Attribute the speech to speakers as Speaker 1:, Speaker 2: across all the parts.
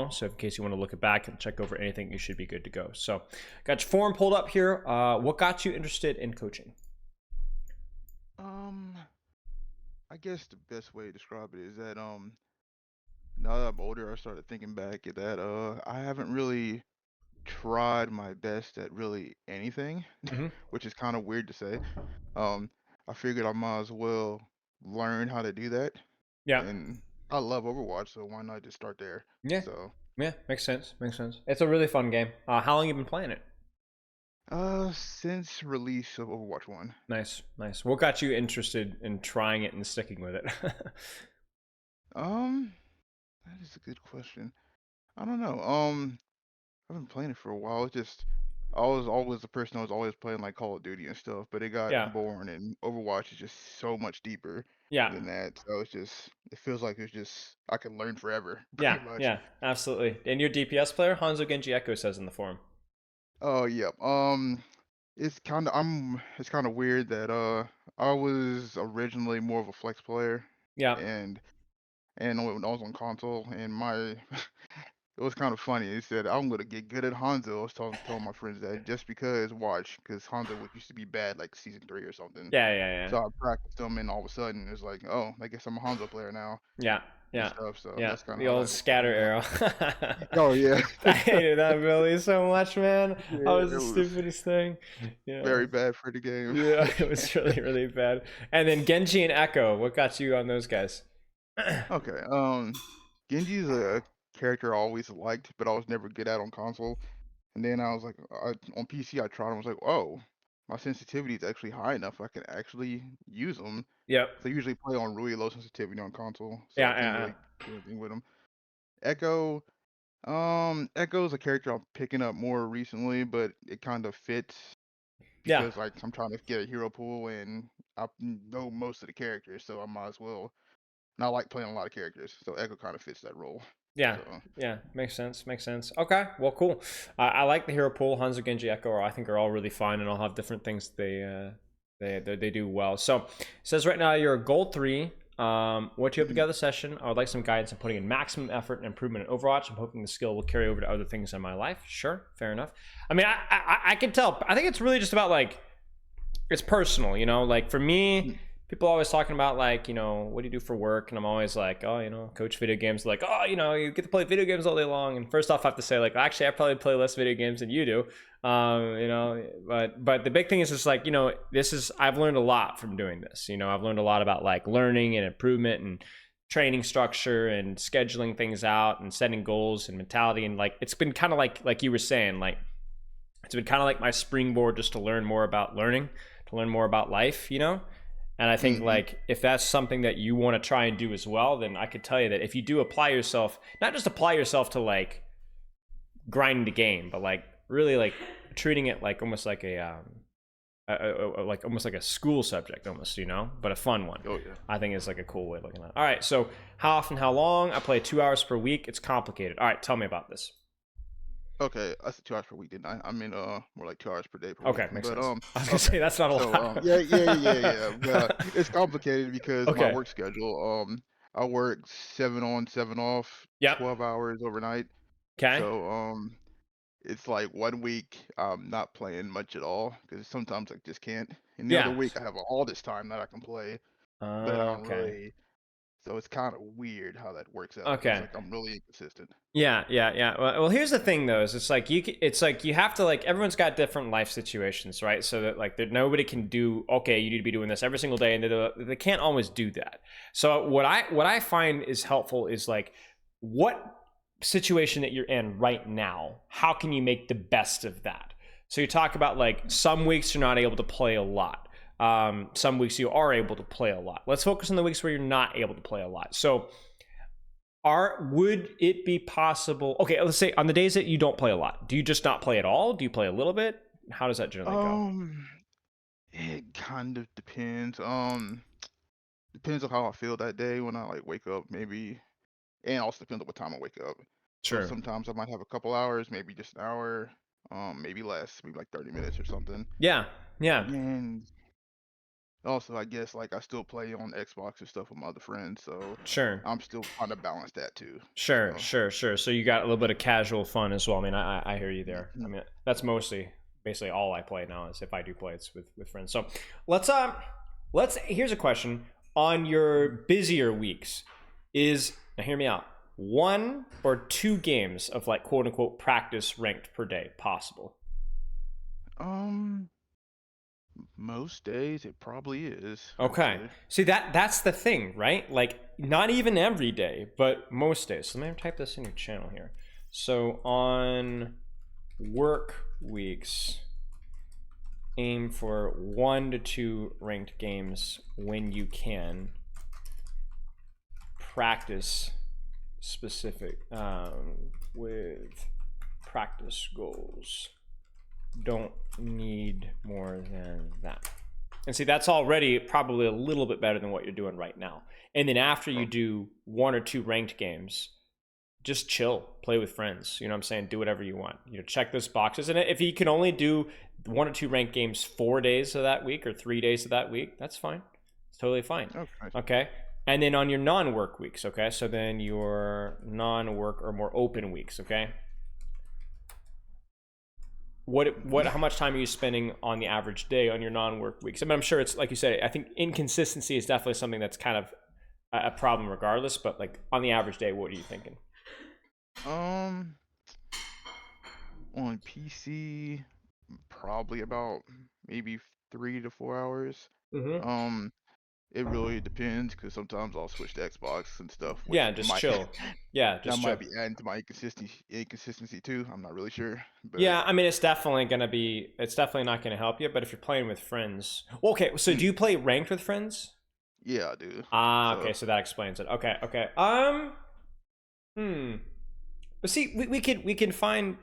Speaker 1: long. So in case you want to look it back and check over anything, you should be good to go. So got your forum pulled up here. What got you interested in coaching?
Speaker 2: I guess the best way to describe it is that now that I'm older, I started thinking back at that I haven't really tried my best at really anything,
Speaker 1: Mm-hmm.
Speaker 2: which is kind of weird to say. Um, I figured I might as well learn how to do that,
Speaker 1: Yeah.
Speaker 2: and I love Overwatch, so why not just start there?
Speaker 1: Yeah.
Speaker 2: So,
Speaker 1: Yeah. Makes sense. Makes sense. It's a really fun game. How long you been playing it?
Speaker 2: since release of Overwatch 1.
Speaker 1: Nice. Nice. What got you interested in trying it and sticking with it?
Speaker 2: Um, that is a good question. I don't know. I've been playing it for a while. It's just I was always the person that was always playing like Call of Duty and stuff, but it got
Speaker 1: Yeah.
Speaker 2: boring and Overwatch is just so much deeper
Speaker 1: Yeah.
Speaker 2: than that. So it feels like it's just I can learn forever,
Speaker 1: Yeah.
Speaker 2: pretty much.
Speaker 1: Yeah. Absolutely. And your DPS player, Hanzo Genji Echo says in the forum.
Speaker 2: Oh yeah. It's kind of weird that I was originally more of a flex player
Speaker 1: Yeah.
Speaker 2: and when I was on console and my it was kind of funny. He said, "I'm gonna get good at Hanzo." I was telling my friends that just because because Hanzo used to be bad like season 3 or something.
Speaker 1: Yeah. Yeah. Yeah.
Speaker 2: So I practiced them, and all of a sudden it's like, oh, I guess I'm a Hanzo player now
Speaker 1: Yeah,
Speaker 2: and
Speaker 1: yeah,
Speaker 2: stuff. So
Speaker 1: yeah.
Speaker 2: that's kind of
Speaker 1: The
Speaker 2: how
Speaker 1: old
Speaker 2: that
Speaker 1: scatter
Speaker 2: started out.
Speaker 1: arrow.
Speaker 2: Oh yeah,
Speaker 1: I hated that ability so much, man. That
Speaker 2: yeah,
Speaker 1: was
Speaker 2: it
Speaker 1: the
Speaker 2: was
Speaker 1: stupidest thing. Yeah.
Speaker 2: very bad for the game.
Speaker 1: Yeah, it was really, really bad. And then Genji and Echo, what got you on those guys?
Speaker 2: Okay, Genji's a character I always liked, but I was never good at on console. And then I was like, on PC, I tried and was like, oh, my sensitivity is actually high enough. I can actually use them.
Speaker 1: Yep.
Speaker 2: 'Cause I usually play on really low sensitivity on console, so
Speaker 1: Yeah,
Speaker 2: I can't
Speaker 1: yeah,
Speaker 2: really do anything with them. Echo, Echo's a character I'm picking up more recently, but it kind of fits
Speaker 1: yeah.
Speaker 2: because like I'm trying to get a hero pool and I know most of the characters, so I might as well. And I like playing a lot of characters, so Echo kind of fits that role.
Speaker 1: Yeah,
Speaker 2: So
Speaker 1: yeah, makes sense. Makes sense. Okay, well, cool. I like the hero pool. Hanzo, Genji, Echo. I think are all really fun, and all have different things they do well. So it says right now you're a gold 3. What you have
Speaker 2: mhm.
Speaker 1: together session. I would like some guidance on putting in maximum effort and improvement in Overwatch. I'm hoping the skill will carry over to other things in my life. Sure, fair enough. I mean, I can tell. I think it's really just about like it's personal, you know. Like for me, people are always talking about like, you know, what do you do for work? And I'm always like, oh, you know, coach video games. Like, oh, you know, you get to play video games all day long. And first off, I have to say, like, actually, I probably play less video games than you do. You know, but the big thing is just like, you know, I've learned a lot from doing this. You know, I've learned a lot about like learning and improvement and training structure and scheduling things out and setting goals and mentality. And like, it's been kind of like you were saying, like, it's been kind of like my springboard just to learn more about learning, to learn more about life, you know. And I think
Speaker 2: Mhm.
Speaker 1: like if that's something that you want to try and do as well, then I could tell you that if you do apply yourself, not just apply yourself to like grinding the game, but like really like treating it like almost like like almost like a school subject almost, you know, but a fun one.
Speaker 2: Oh yeah.
Speaker 1: I think is like a cool way of looking at it. All right, so how often, how long? I play 2 hours per week. It's complicated. All right, tell me about this.
Speaker 2: Okay, I said 2 hours per week, didn't I? I mean, more like 2 hours per day per week.
Speaker 1: Okay, makes
Speaker 2: But
Speaker 1: sense. I was gonna
Speaker 2: okay.
Speaker 1: say that's not a
Speaker 2: So
Speaker 1: lot.
Speaker 2: yeah, yeah. But it's complicated because my
Speaker 1: Okay.
Speaker 2: work schedule. I work 7 on, 7 off,
Speaker 1: Yep.
Speaker 2: 12 hours overnight.
Speaker 1: Okay.
Speaker 2: So it's like one week I'm not playing much at all because sometimes I just can't. And the other
Speaker 1: Yeah.
Speaker 2: week I have all this time that I can play, but I don't
Speaker 1: Okay.
Speaker 2: really. So it's kind of weird how that works out because
Speaker 1: Okay.
Speaker 2: like I'm really inconsistent.
Speaker 1: Yeah, yeah, yeah. Well, here's the thing, though. Is it's like it's like you have to like everyone's got different life situations, right? So that like that nobody can do. Okay, you need to be doing this every single day, and they can't always do that. So what I find is helpful is like what situation that you're in right now. How can you make the best of that? So you talk about like some weeks you're not able to play a lot. Some weeks you are able to play a lot. Let's focus on the weeks where you're not able to play a lot. So would it be possible? Okay, let's say on the days that you don't play a lot, do you just not play at all? Do you play a little bit? How does that generally go?
Speaker 2: Um, it kind of depends. Depends on how I feel that day when I like wake up, maybe, and also depends on what time I wake up. So
Speaker 1: Sure.
Speaker 2: sometimes I might have a couple hours, maybe just an hour, maybe less, maybe like 30 minutes or something.
Speaker 1: Yeah. Yeah.
Speaker 2: And Also, I guess like I still play on Xbox and stuff with my other friends, so
Speaker 1: Sure.
Speaker 2: I'm still trying to balance that too.
Speaker 1: Sure,
Speaker 2: So,
Speaker 1: sure, sure. So you got a little bit of casual fun as well. I mean, I hear you there. I
Speaker 2: mhm.
Speaker 1: mean, that's mostly basically all I play now is if I do play it's with friends. So let's here's a question. On your busier weeks, is now hear me out. 1 or 2 games of like quote unquote practice ranked per day possible?
Speaker 2: um, most days it probably is
Speaker 1: Okay.
Speaker 2: actually.
Speaker 1: See that's the thing, right? Like not even every day, but most days. So let me type this in your channel here. So on work weeks, aim for 1 to 2 ranked games when you can. Practice specific with practice goals. Don't need more than that. And see, that's already probably a little bit better than what you're doing right now. And then after you
Speaker 2: Oh,
Speaker 1: do 1 or 2 ranked games, just chill, play with friends. You know what I'm saying? Do whatever you want. You know, check those boxes. And if you can only do 1 or 2 ranked games 4 days of that week or 3 days of that week, that's fine. It's totally fine.
Speaker 2: okay.
Speaker 1: Okay. And then on your non-work weeks, okay? So then your non-work or more open weeks, okay? How much time are you spending on the average day on your non-work weeks? I mean, I'm sure it's like you said, I think inconsistency is definitely something that's kind of a problem regardless, but like on the average day, what are you thinking?
Speaker 2: Um, on PC, probably about maybe 3 to 4 hours.
Speaker 1: Mm-hmm.
Speaker 2: Um, it really depends because sometimes I'll switch to Xbox and stuff, which
Speaker 1: Yeah, just
Speaker 2: might
Speaker 1: chill. Yeah,
Speaker 2: that
Speaker 1: just
Speaker 2: might
Speaker 1: chill.
Speaker 2: be adding to my inconsistency too. I'm not really sure, but
Speaker 1: Yeah, I mean, it's definitely not gonna help you. But if you're playing with friends, well, okay. So do
Speaker 2: mm,
Speaker 1: you play ranked with friends?
Speaker 2: yeah, I do.
Speaker 1: Ah,
Speaker 2: So,
Speaker 1: okay. So that explains it. Okay, okay. Hmm. But see, we can find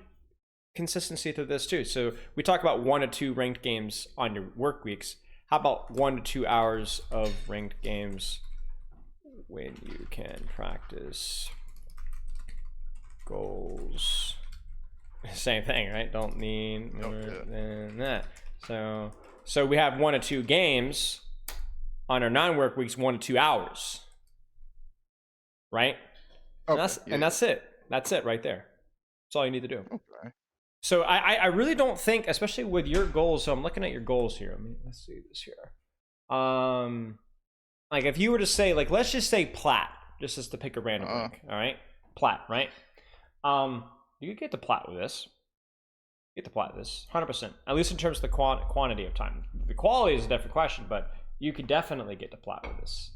Speaker 1: consistency through this too. So we talk about 1 to 2 ranked games on your work weeks. How about 1 to 2 hours of ranked games when you can practice goals? Same thing, right? Don't need
Speaker 2: oh
Speaker 1: more
Speaker 2: yeah,
Speaker 1: than that. So we have 1 to 2 games on our non-work weeks, 1 to 2 hours, right? And
Speaker 2: okay,
Speaker 1: that's
Speaker 2: yeah,
Speaker 1: and
Speaker 2: yeah,
Speaker 1: that's it. That's it right there. That's all you need to do.
Speaker 2: okay.
Speaker 1: So I really don't think, especially with your goals. So I'm looking at your goals here. Let's see this here. Like if you were to say, like, let's just say plat, just as to pick a random
Speaker 2: Uh,
Speaker 1: rank. All right, plat, right? You could get the plat with this. Get the plat with this, 100%. At least in terms of the quantity of time. The quality is a different question, but you could definitely get the plat with this.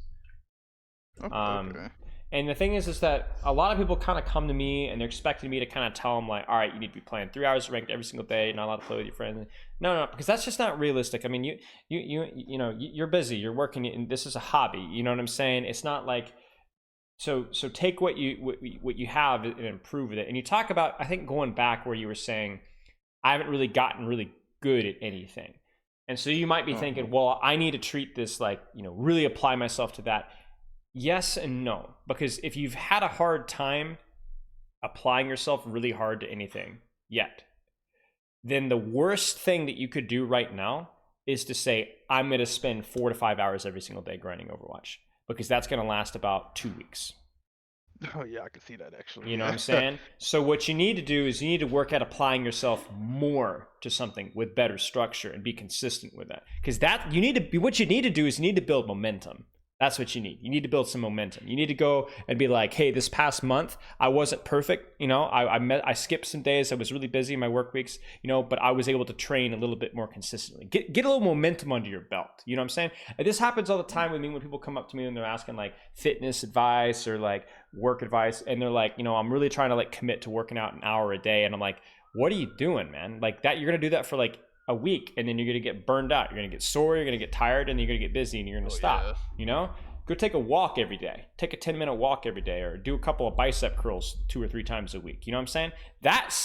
Speaker 2: okay,
Speaker 1: Um,
Speaker 2: okay.
Speaker 1: and the thing is that a lot of people kind of come to me and they're expecting me to kind of tell them like, all right, you need to be playing 3 hours ranked every single day. You're not allowed to play with your friends. No, because that's just not realistic. I mean, you're busy. You're working, and this is a hobby. You know what I'm saying? It's not like so take what you have and improve it. And you talk about, I think going back where you were saying, I haven't really gotten really good at anything. And so you might be
Speaker 2: Uh-huh.
Speaker 1: thinking, well, I need to treat this like, really apply myself to that. Yes and no, because if you've had a hard time applying yourself really hard to anything yet, then the worst thing that you could do right now is to say, I'm going to spend 4 to 5 hours every single day grinding Overwatch, because that's going to last about 2 weeks.
Speaker 2: Oh yeah, I can see that actually.
Speaker 1: You know what
Speaker 2: Yeah.
Speaker 1: I'm saying? So what you need to do is you need to work at applying yourself more to something with better structure and be consistent with that. Because what you need to do is you need to build momentum. That's what you need. You need to build some momentum. You need to go and be like, hey, this past month I wasn't perfect. I skipped some days. I was really busy in my work weeks. But I was able to train a little bit more consistently. Get a little momentum under your belt. You know what I'm saying? And this happens all the time with me when people come up to me and they're asking like fitness advice or like work advice, and they're like, I'm really trying to like commit to working out an hour a day, and I'm like, what are you doing, man? Like that, you're gonna do that for like a week, and then you're gonna get burned out. You're gonna get sore. You're gonna get tired, and you're gonna get busy, and you're gonna
Speaker 2: Oh
Speaker 1: stop.
Speaker 2: yeah.
Speaker 1: Go take a walk every day. Take a 10-minute walk every day, or do a couple of bicep curls 2 or 3 times a week. You know what I'm saying?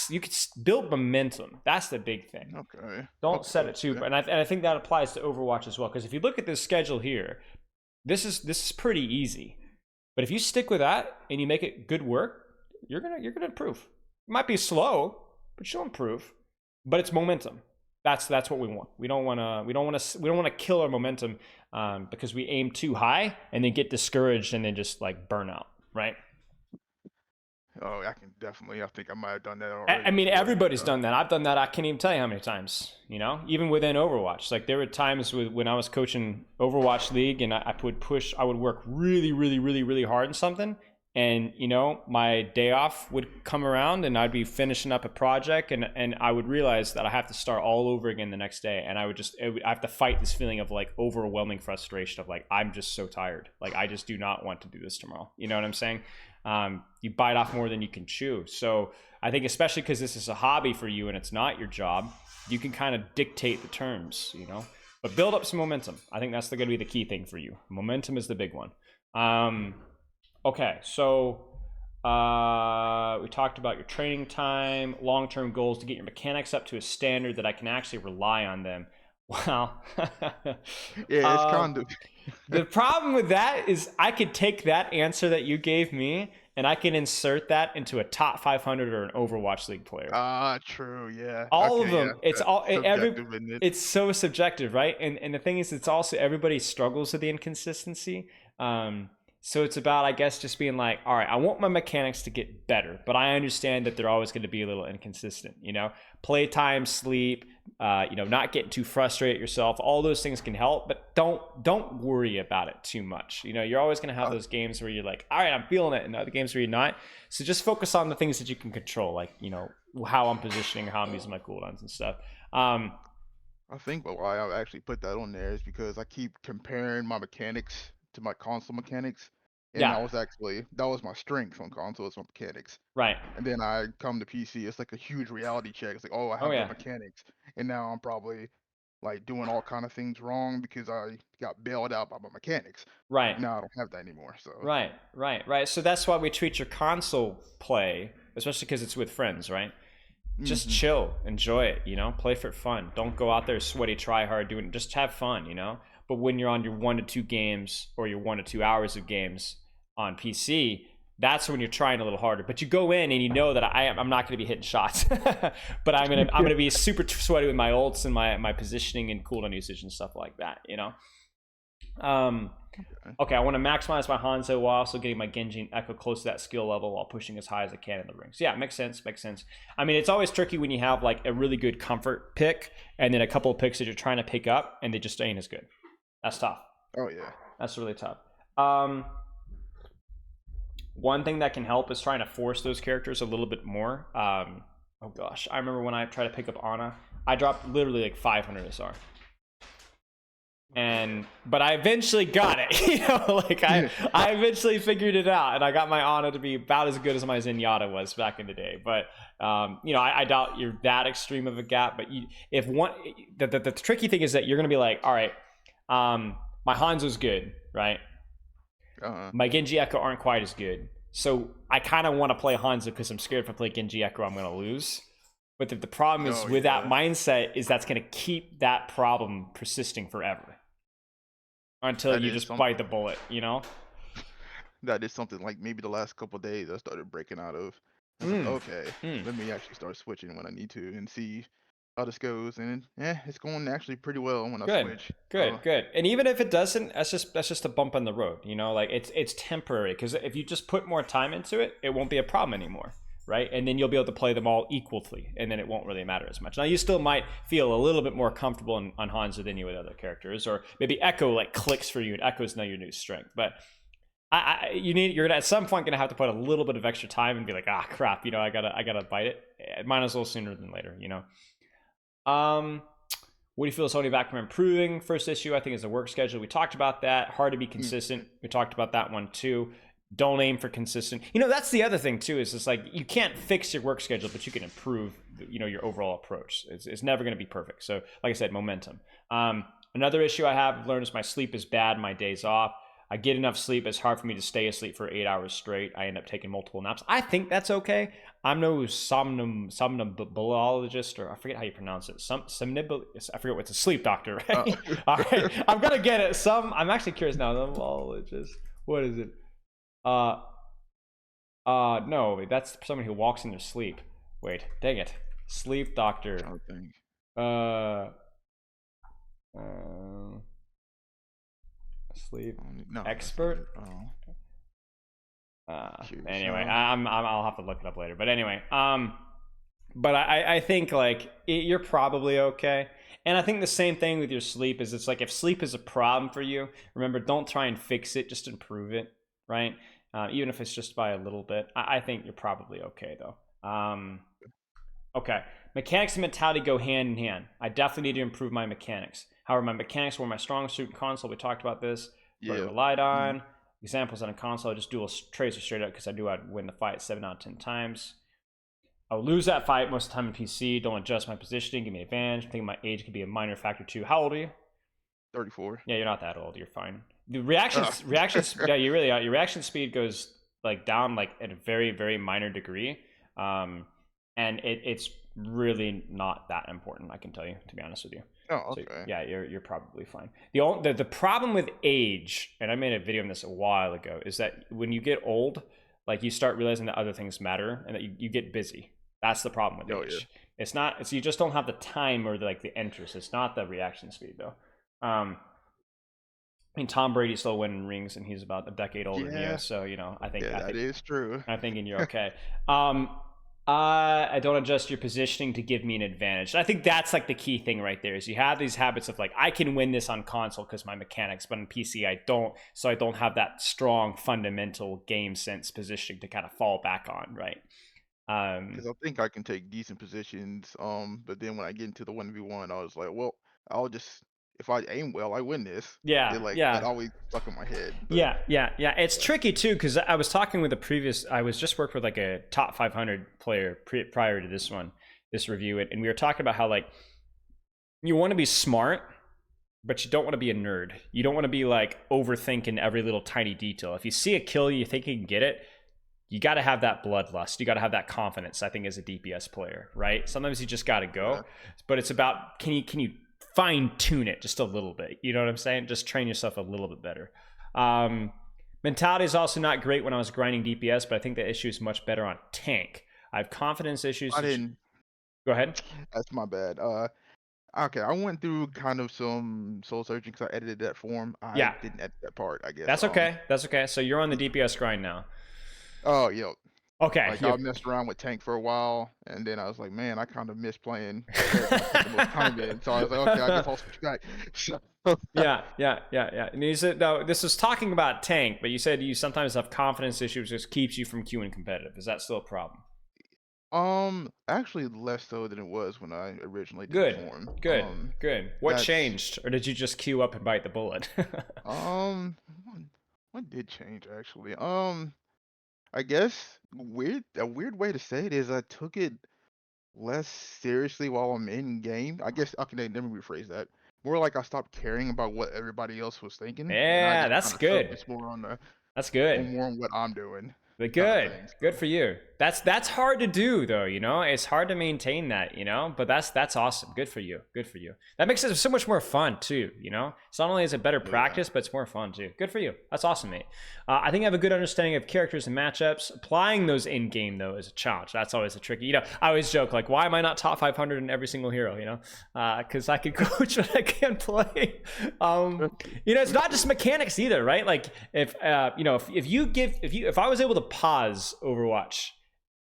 Speaker 1: You could build momentum. That's the big thing.
Speaker 2: Okay.
Speaker 1: Don't
Speaker 2: Okay.
Speaker 1: set it too,
Speaker 2: Okay.
Speaker 1: and I think that applies to Overwatch as well. Because if you look at this schedule here, this is pretty easy. But if you stick with that and you make it good work, you're gonna improve. It might be slow, but you'll improve. But it's momentum. That's what we want. We don't want to kill our momentum because we aim too high and then get discouraged and then just like burn out, right?
Speaker 2: Oh, I can definitely. I think I might have done that
Speaker 1: I
Speaker 2: already
Speaker 1: mean,
Speaker 2: before.
Speaker 1: everybody's done that. I've done that. I can't even tell you how many times, you know, even within Overwatch. Like there were times when I was coaching Overwatch League and I would work really, really, really, really hard on something. And, you know, my day off would come around and I'd be finishing up a project and I would realize that I have to start all over again the next day. And I have to fight this feeling of like overwhelming frustration of like, I'm just so tired. Like, I just do not want to do this tomorrow. You know what I'm saying? You bite off more than you can chew. So I think especially because this is a hobby for you and it's not your job, you can kind of dictate the terms, you know, but build up some momentum. I think that's going to be the key thing for you. Momentum is the big one. Okay, so we talked about your training time, long-term goals to get your mechanics up to a standard that I can actually rely on them. Wow.
Speaker 2: Yeah, it's kind of.
Speaker 1: The problem with that is I could take that answer that you gave me and I can insert that into a top 500 or an Overwatch League player.
Speaker 2: True. Yeah.
Speaker 1: All of
Speaker 2: Okay.
Speaker 1: them.
Speaker 2: Yeah.
Speaker 1: It's
Speaker 2: That's
Speaker 1: all
Speaker 2: subjective, isn't it?
Speaker 1: it's so subjective, right? And the thing is, it's also everybody struggles with the inconsistency. So it's about, I guess, just being like, all right, I want my mechanics to get better, but I understand that they're always going to be a little inconsistent, you know, playtime, sleep, you know, not getting too frustrated yourself. All those things can help, but don't worry about it too much. You know, you're always going to have those games where you're like, all right, I'm feeling it, and other games where you're not. So just focus on the things that you can control, like, you know, how I'm positioning, how I'm using my cooldowns and stuff.
Speaker 2: I think why I actually put that on there is because I keep comparing my mechanics to my console mechanics, and
Speaker 1: Yeah,
Speaker 2: that was my strength on console is my mechanics.
Speaker 1: right.
Speaker 2: And then I come to PC, it's like a huge reality check. It's like, oh, I
Speaker 1: Oh
Speaker 2: have the
Speaker 1: yeah,
Speaker 2: mechanics, and now I'm probably like doing all kind of things wrong because I got bailed out by my mechanics.
Speaker 1: right.
Speaker 2: Now I don't have that anymore. So
Speaker 1: Right. So that's why we treat your console play, especially because it's with friends, right? Just
Speaker 2: hmm
Speaker 1: chill, enjoy it, you know, play for fun. Don't go out there sweaty, try hard, doing just have fun, you know. But when you're on your 1 to 2 games or your 1 to 2 hours of games on PC, that's when you're trying a little harder. But you go in and you know that I'm not going to be hitting shots, but I'm gonna be super sweaty with my ults and my positioning and cooldown usage and stuff like that, you know. Okay, I want to maximize my Hanzo while also getting my Genji and Echo close to that skill level while pushing as high as I can in the rings. Yeah, makes sense. I mean, it's always tricky when you have like a really good comfort pick and then a couple of picks that you're trying to pick up and they just ain't as good. That's tough.
Speaker 2: Oh yeah.
Speaker 1: That's really tough. One thing that can help is trying to force those characters a little bit more. Oh gosh, I remember when I tried to pick up Ana, I dropped literally like 500 SR. But I eventually got it, you know, like I eventually figured it out and I got my Ana to be about as good as my Zenyatta was back in the day. But you know, I doubt you're that extreme of a gap, but the tricky thing is that you're gonna be like, all right, my Hanzo's good, right? My Genji Echo aren't quite as good, so I kind of want to play Hanzo because I'm scared if I play Genji Echo I'm gonna lose. But the problem is with that mindset is that's gonna keep that problem persisting forever until you just bite the bullet, you know.
Speaker 2: That is something like maybe the last couple of days I started breaking out of. I was like, okay, let me actually start switching when I need to and see how this goes. And it's going actually pretty well when I switch.
Speaker 1: Good. And even if it doesn't, that's just a bump on the road, you know. Like it's temporary because if you just put more time into it, it won't be a problem anymore, right? And then you'll be able to play them all equally, and then it won't really matter as much. Now you still might feel a little bit more comfortable on Hanzo than you with other characters, or maybe Echo like clicks for you, and Echo's now your new strength, but. You're at some point gonna have to put a little bit of extra time and be like, ah, crap, you know, I gotta bite it. Might as well sooner than later, you know. What do you feel is holding back from improving? First issue, I think, is the work schedule. We talked about that. Hard to be consistent. We talked about that one too. Don't aim for consistent. You know, that's the other thing too. Is it's like you can't fix your work schedule, but you can improve, you know, your overall approach. It's never going to be perfect. So, like I said, momentum. Another issue I have learned is my sleep is bad. My days off. I get enough sleep. It's hard for me to stay asleep for 8 hours straight. I end up taking multiple naps. I think that's okay. I'm no somnambulologist, or I forget how you pronounce it. I forget what's a sleep doctor, right? All right, I'm gonna get it. I'm actually curious now. Somnambulologist. What is it? No, that's someone who walks in their sleep. Wait, dang it. Sleep doctor. Uh, uh, sleep
Speaker 2: No, that's not it.
Speaker 1: expert.
Speaker 2: Oh, curious.
Speaker 1: Anyway, I'll have to look it up later. But anyway, but I think like you're probably okay. And I think the same thing with your sleep is it's like if sleep is a problem for you, remember, don't try and fix it, just improve it, right? Even if it's just by a little bit. I think you're probably okay though. Okay, mechanics and mentality go hand in hand. I definitely need to improve my mechanics. However, my mechanics were my strong suit in console. We talked about this. What I
Speaker 2: Yeah.
Speaker 1: relied on. Examples on a console, I just dual tracer straight up because I knew I'd win the fight 7 out of 10 times. I'll lose that fight most of the time in PC. Don't adjust my positioning. Give me advantage. I'm thinking my age could be a minor factor too. How old are you?
Speaker 2: 34.
Speaker 1: Yeah, you're not that old. You're fine. The reactions, yeah, you really are. Your reaction speed goes like down like at a very, very minor degree, and it's really not that important. I can tell you, to be honest with you.
Speaker 2: Oh,
Speaker 1: So
Speaker 2: okay.
Speaker 1: yeah, you're probably fine. The problem with age, and I made a video on this a while ago, is that when you get old, like you start realizing that other things matter and that you get busy. That's the problem with
Speaker 2: Oh, yeah.
Speaker 1: age. It's not. It's you just don't have the time or like the interest. It's not the reaction speed though. I mean, Tom Brady's still winning rings, and he's about a decade older than you.
Speaker 2: Yeah.
Speaker 1: So I think
Speaker 2: Yeah, that is true.
Speaker 1: I'm thinking you're okay. I don't adjust your positioning to give me an advantage. I think that's like the key thing right there is you have these habits of like I can win this on console because my mechanics, but on PC I don't. So I don't have that strong fundamental game sense positioning to kind of fall back on, right?
Speaker 2: Because I think I can take decent positions. But then when I get into the 1v1, I was like, well, I'll just if I aim well, I win this.
Speaker 1: Yeah,
Speaker 2: It like that
Speaker 1: yeah.
Speaker 2: always stuck in my head. But
Speaker 1: Yeah. It's
Speaker 2: yeah,
Speaker 1: tricky too because I was talking with I was just worked with like a top 500 player prior to this review, and we were talking about how like you want to be smart, but you don't want to be a nerd. You don't want to be like overthinking every little tiny detail. If you see a kill, you think you can get it. You got to have that bloodlust. You got to have that confidence. I think as a DPS player, right? Sometimes you just got to
Speaker 2: yeah,
Speaker 1: go, but it's about can you fine tune it just a little bit. You know what I'm saying? Just train yourself a little bit better. Mentality is also not great when I was grinding DPS, but I think the issue is much better on tank. I have confidence issues.
Speaker 2: I didn't.
Speaker 1: Go ahead.
Speaker 2: That's my bad. Okay, I went through kind of some soul searching because I edited that form. I
Speaker 1: Yeah,
Speaker 2: didn't edit that part, I guess.
Speaker 1: that's okay. That's okay. So you're on the DPS grind now.
Speaker 2: Oh, yeah.
Speaker 1: Okay.
Speaker 2: Like I messed around with tank for a while, and then I was like, man, I kind of miss playing the character I put the most time in. So I was like, okay, I guess I'll switch back. So,
Speaker 1: Yeah. And you said no. This was talking about tank, but you said you sometimes have confidence issues, which keeps you from queuing competitive. Is that still a problem?
Speaker 2: actually less so than it was when I originally did the
Speaker 1: Good,
Speaker 2: form.
Speaker 1: good, good. What
Speaker 2: That's
Speaker 1: changed, or did you just queue up and bite the bullet?
Speaker 2: um, what did change actually? I guess a weird way to say it is I took it less seriously while I'm in game. I guess okay, let me rephrase that. More like I stopped caring about what everybody else was thinking, and I
Speaker 1: Yeah,
Speaker 2: just
Speaker 1: that's
Speaker 2: kind of
Speaker 1: good.
Speaker 2: focused more on the
Speaker 1: That's good.
Speaker 2: more on what I'm doing,
Speaker 1: But
Speaker 2: kind of
Speaker 1: good,
Speaker 2: thing.
Speaker 1: good
Speaker 2: So
Speaker 1: for you. That's hard to do though, you know. It's hard to maintain that, you know. But that's awesome. Good for you. Good for you. That makes it so much more fun too, you know. It's not only is it better
Speaker 2: yeah,
Speaker 1: practice, but it's more fun too. Good for you. That's awesome, mate. I think I have a good understanding of characters and matchups. Applying those in game though is a challenge. That's always a tricky. You know, I always joke like, why am I not top 500 in every single hero? You know, because I can coach, but I can't play. You know, it's not just mechanics either, right? Like if you know, if I was able to pause Overwatch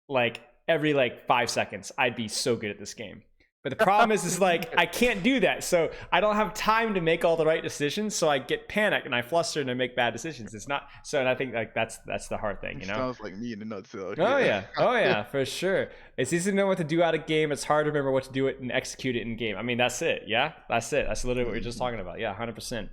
Speaker 1: like every like 5 seconds, I'd be so good at this game. But the problem is like I can't do that, so I don't have time to make all the right decisions. So I get panicked and I fluster and I make bad decisions. It's not so, and I think like that's the hard thing, you
Speaker 2: it
Speaker 1: know.
Speaker 2: sounds like me in a nutshell. Yeah.
Speaker 1: Oh yeah, for sure. It's easy to know what to do out of game. It's hard to remember what to do it and execute it in game. I mean, that's it. Yeah, that's it. That's literally what we are just talking about. Yeah, 100%.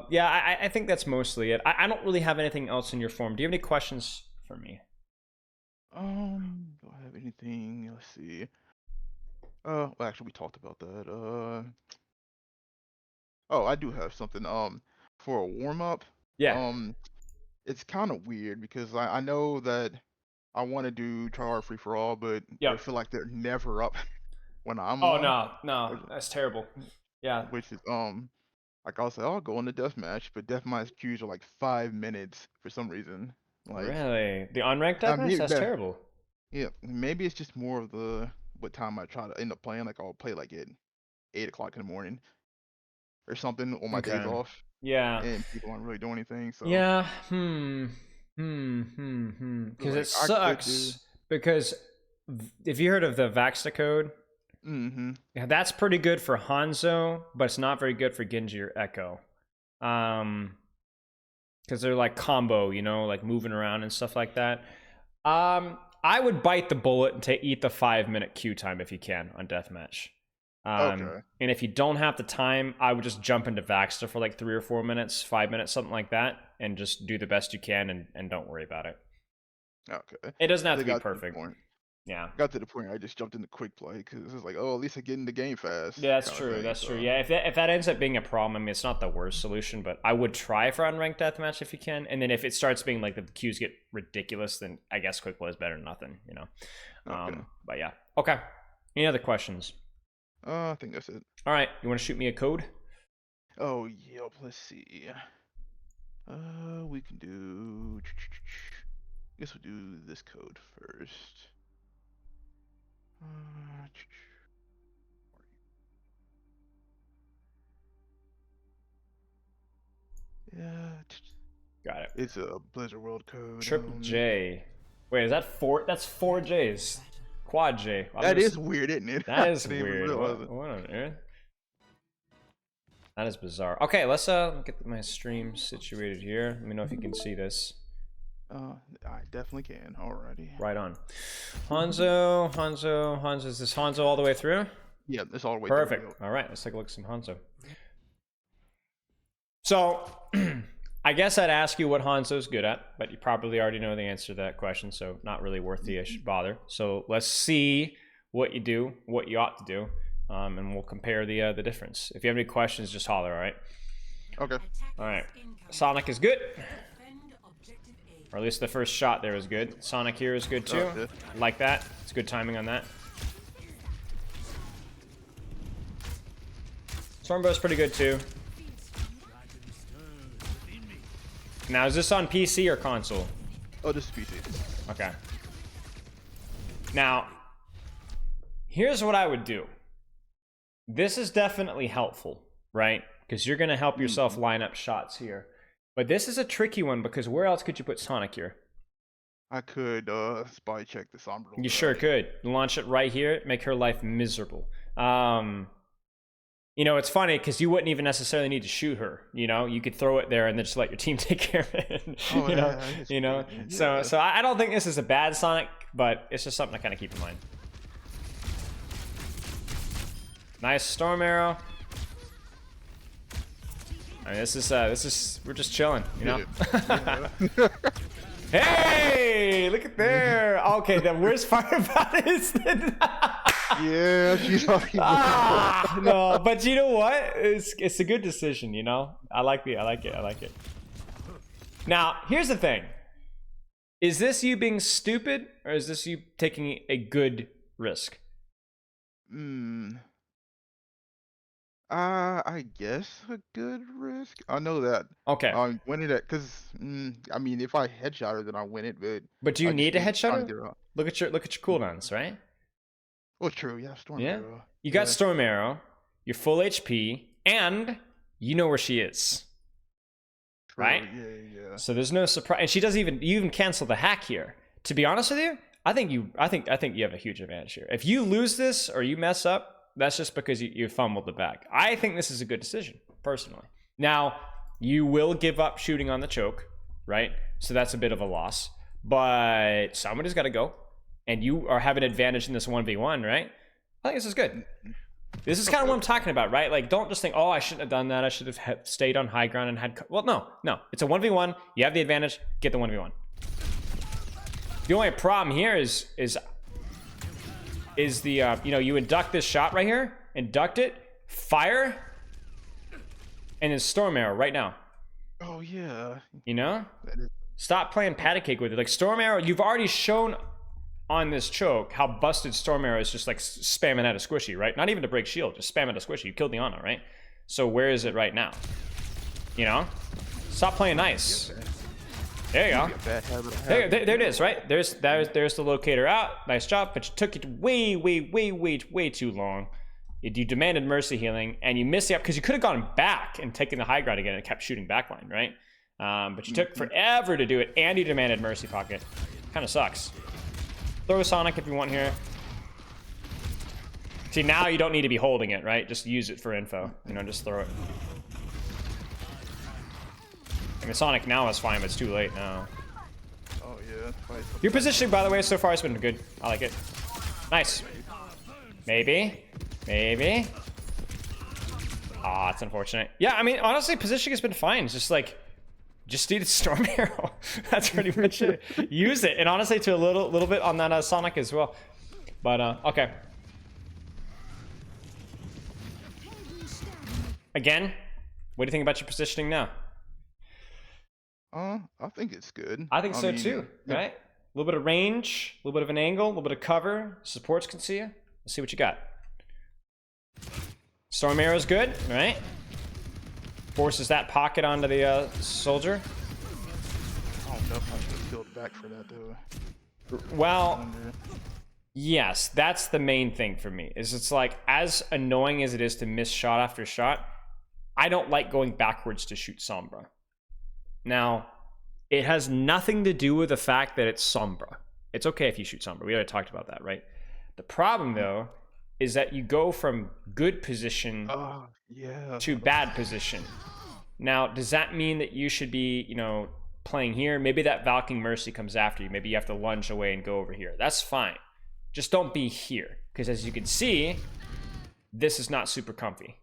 Speaker 1: Yeah, I think that's mostly it. I don't really have anything else in your form. Do you have any questions for me?
Speaker 2: Do I have anything? Let's see. Well, actually, we talked about that. Oh, I do have something. For a warm up,
Speaker 1: Yeah.
Speaker 2: um, it's kind of weird because I know that I want to do try hard free for all, but I
Speaker 1: Yep.
Speaker 2: feel like they're never up when I'm
Speaker 1: Oh
Speaker 2: on,
Speaker 1: no,
Speaker 2: which,
Speaker 1: that's terrible. Yeah.
Speaker 2: which is like I'll say I'll go on the deathmatch, but deathmatch queues are like 5 minutes for some reason. Like
Speaker 1: Really? The unranked
Speaker 2: I
Speaker 1: deathmatch?
Speaker 2: mean,
Speaker 1: That's terrible.
Speaker 2: Yeah, maybe it's just more of the what time I try to end up playing. Like I'll play like at 8 o'clock in the morning or something on my days
Speaker 1: Okay.
Speaker 2: off,
Speaker 1: Yeah.
Speaker 2: and people aren't really doing anything. So
Speaker 1: Yeah. Because it
Speaker 2: like I could do.
Speaker 1: sucks. Because if you heard of the Vaxta code,
Speaker 2: Mm-hmm.
Speaker 1: yeah, that's pretty good for Hanzo, but it's not very good for Genji or Echo. Because they're like combo, you know, like moving around and stuff like that. I would bite the bullet and eat the 5-minute queue time if you can on deathmatch.
Speaker 2: Okay.
Speaker 1: And if you don't have the time, I would just jump into Vaxter for like 3 or 4 minutes, 5 minutes, something like that, and just do the best you can and don't worry about it.
Speaker 2: Okay.
Speaker 1: It doesn't have
Speaker 2: They
Speaker 1: to be
Speaker 2: got to the
Speaker 1: perfect.
Speaker 2: point.
Speaker 1: Yeah.
Speaker 2: Got to the point where I just jumped into quick play because it's like, oh, at least I get in the game fast.
Speaker 1: Yeah, that's
Speaker 2: Kind of
Speaker 1: true.
Speaker 2: thing.
Speaker 1: That's true.
Speaker 2: So
Speaker 1: Yeah, if that ends up being a problem, I mean, it's not the worst solution, but I would try for unranked deathmatch if you can. And then if it starts being like the queues get ridiculous, then I guess quick play is better than nothing, you know.
Speaker 2: okay.
Speaker 1: But yeah. Okay. Any other questions?
Speaker 2: I think that's it.
Speaker 1: All right. You want to shoot me a code?
Speaker 2: Oh, yep. Let's see. We can do. Guess we'll do this code first. Yeah.
Speaker 1: Got it.
Speaker 2: It's a Blizzard World code.
Speaker 1: Triple J. Wait, is that 4? That's 4 J's. Quad J.
Speaker 2: That is weird, isn't it?
Speaker 1: That is
Speaker 2: I didn't even
Speaker 1: weird.
Speaker 2: realize it.
Speaker 1: What on earth? That is bizarre. Okay, let's get my stream situated here. Let me know if you can see this.
Speaker 2: I definitely can. Alrighty.
Speaker 1: Right on. Hanzo. Is this Hanzo all the way through?
Speaker 2: Yeah, it's all the way
Speaker 1: Perfect.
Speaker 2: through.
Speaker 1: All right, let's take a look at some Hanzo. So, I guess I'd ask you what Hanzo's good at, but you probably already know the answer to that question, so not really worth the bother. So let's see what you do, what you ought to do, and we'll compare the difference. If you have any questions, just holler, all right?
Speaker 2: Okay.
Speaker 1: All right. Sonic is good. Or at least the first shot there is good. Sonic here is good too. Like that. It's good timing on that. Stormbow's pretty good too. Now, is this on PC or console?
Speaker 2: Oh, this is PC.
Speaker 1: Okay. Now, here's what I would do. This is definitely helpful, right? Because you're going to help yourself line up shots here. But this is a tricky one because where else could you put Sonic here?
Speaker 2: I could spy check the Sombra.
Speaker 1: You sure could. Launch it right here, make her life miserable. You know, it's funny because you wouldn't even necessarily need to shoot her. You know, you could throw it there and then just let your team take care of it.
Speaker 2: Oh,
Speaker 1: you know.
Speaker 2: Yeah.
Speaker 1: So I don't think this is a bad Sonic, but it's just something to kind of keep in mind. Nice Storm Arrow. I mean, this is we're just chilling, you know. Hey, look at there. Okay, the worst part about it is that
Speaker 2: yeah, she's talking about
Speaker 1: no, but you know what? It's a good decision, you know. I like it. Now, here's the thing. Is this you being stupid or is this you taking a good risk?
Speaker 2: I guess a good risk. I know that.
Speaker 1: Okay.
Speaker 2: I'm winning it because I mean, if I headshot her, then I win it. But
Speaker 1: do you need a headshot
Speaker 2: her?
Speaker 1: her? Look at your cooldowns, right?
Speaker 2: Oh, true. Yeah, Storm
Speaker 1: Yeah.
Speaker 2: Arrow.
Speaker 1: You got Storm Arrow. You're full HP, and you know where she is.
Speaker 2: True.
Speaker 1: Right?
Speaker 2: Yeah.
Speaker 1: So there's no surprise, and she doesn't even you even cancel the hack here. To be honest with you, I think you have a huge advantage here. If you lose this or you mess up, that's just because you fumbled the bag. I think this is a good decision, personally. Now, you will give up shooting on the choke, right? So that's a bit of a loss. But somebody's got to go. And you are having an advantage in this 1v1, right? I think this is good. This is kind of what I'm talking about, right? Like, don't just think, oh, I shouldn't have done that. I should have stayed on high ground and had... Well, no. It's a 1v1. You have the advantage. Get the 1v1. The only problem here is the, you know, you induct this shot right here, induct it, fire, and then Storm Arrow right now.
Speaker 2: Oh, yeah.
Speaker 1: You know? Stop playing patty cake with it. Like, Storm Arrow, you've already shown on this choke how busted Storm Arrow is just like spamming at a squishy, right? Not even to break shield, just spamming at a squishy. You killed the Ana, right? So where is it right now? You know? Stop playing nice. There you go.
Speaker 2: A bad habit I
Speaker 1: There,
Speaker 2: have.
Speaker 1: there it is, right? There's the locator out. Nice job, but you took it way too long. You demanded mercy healing, and you missed the up because you could have gone back and taken the high ground again and kept shooting backline, right? But you took forever to do it, and you demanded mercy pocket. Kind of sucks. Throw a Sonic if you want here. See, now you don't need to be holding it, right? Just use it for info. You know, just throw it. I mean, Sonic now is fine, but it's too late now.
Speaker 2: Oh yeah.
Speaker 1: Your positioning, by the way, so far has been good. I like it. Nice. Maybe. Ah, it's unfortunate. Yeah, I mean, honestly, positioning has been fine. It's just like, just need a Storm Arrow. That's pretty much it. Use it, and honestly, to a little bit on that Sonic as well. But okay. Again, what do you think about your positioning now?
Speaker 2: I think it's good.
Speaker 1: I think so too, right? A little bit of range, a little bit of an angle, a little bit of cover. Supports can see you. Let's see what you got. Storm Arrow's good, right? Forces that pocket onto the soldier.
Speaker 2: I don't know if I should have peeled back for that though.
Speaker 1: Well, yes, that's the main thing for me. Is it's like, as annoying as it is to miss shot after shot, I don't like going backwards to shoot Sombra. Now, it has nothing to do with the fact that it's Sombra. It's okay if you shoot Sombra. We already talked about that, right? The problem, though, is that you go from good position to bad position. Now, does that mean that you should be, you know, playing here? Maybe that Valking Mercy comes after you. Maybe you have to lunge away and go over here. That's fine. Just don't be here. Because as you can see, this is not super comfy,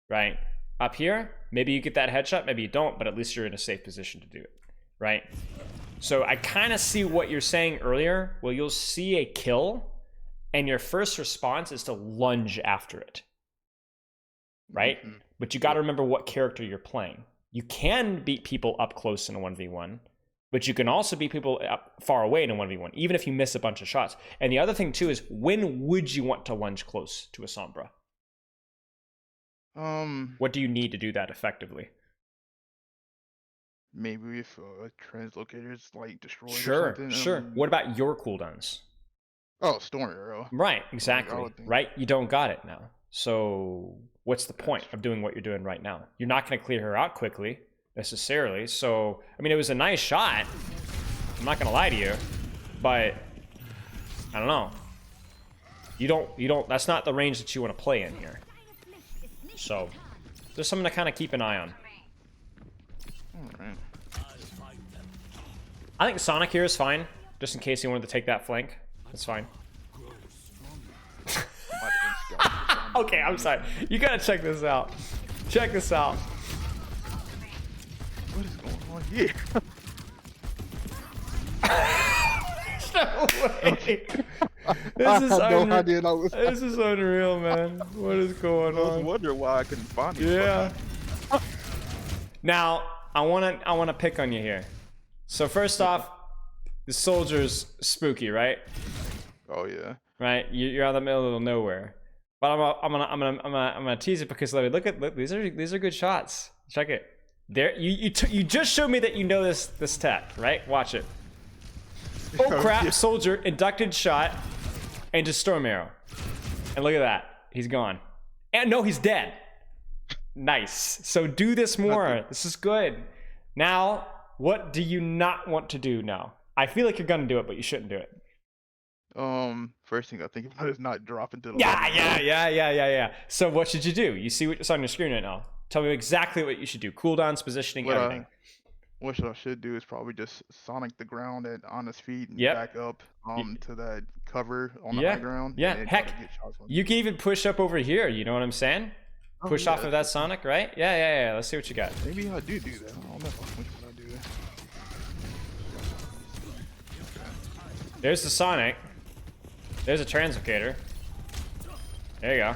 Speaker 1: right? Up here, maybe you get that headshot, maybe you don't, but at least you're in a safe position to do it, right? So I kind of see what you're saying earlier. Well, you'll see a kill, and your first response is to lunge after it, right? But you got to remember what character you're playing. You can beat people up close in a 1v1, but you can also beat people up far away in a 1v1, even if you miss a bunch of shots. And the other thing too is, when would you want to lunge close to a Sombra? What do you need to do that effectively?
Speaker 2: Maybe if translocator is like destroyed.
Speaker 1: Sure,
Speaker 2: or something.
Speaker 1: sure. What about your cooldowns?
Speaker 2: Oh, Storm Arrow.
Speaker 1: Right, exactly. Right, you don't got it now. So what's the point of doing what you're doing right now? You're not going to clear her out quickly necessarily. So I mean, it was a nice shot. I'm not going to lie to you, but I don't know. You don't. That's not the range that you want to play in here. So there's something to kind of keep an eye on.
Speaker 2: Alright.
Speaker 1: I think Sonic here is fine, just in case you wanted to take that flank. That's fine. Okay, I'm sorry. You gotta check this out. Check this out.
Speaker 2: What is going on here?
Speaker 1: No way. This is unreal, man. What is going on?
Speaker 2: I was wondering why I couldn't find you.
Speaker 1: Yeah. Now, I wanna pick on you here. So first off, the soldier's spooky, right?
Speaker 2: Oh yeah.
Speaker 1: Right? You're out in the middle of nowhere. But I'm gonna tease it because look, these are good shots. Check it. There, you just showed me that you know this tech, right? Watch it. Oh crap! Yeah. Soldier inducted shot into Storm Arrow, and look at that. He's gone. And no, he's dead. Nice. So do this more. This is good. Now, what do you not want to do now? I feel like you're gonna do it, but you shouldn't do it.
Speaker 2: First thing I think about is not dropping to the
Speaker 1: Yeah. So what should you do? You see what's on your screen right now. Tell me exactly what you should do. Cooldowns, positioning, everything.
Speaker 2: What I should do is probably just Sonic the ground on his feet and back up to that cover on the high ground.
Speaker 1: Yeah, heck, you can even push up over here, you know what I'm saying? Push off of that Sonic, right? Yeah. Let's see what you got.
Speaker 2: Maybe I do that. I don't know which one I do.
Speaker 1: There's the Sonic. There's a translocator. There you go.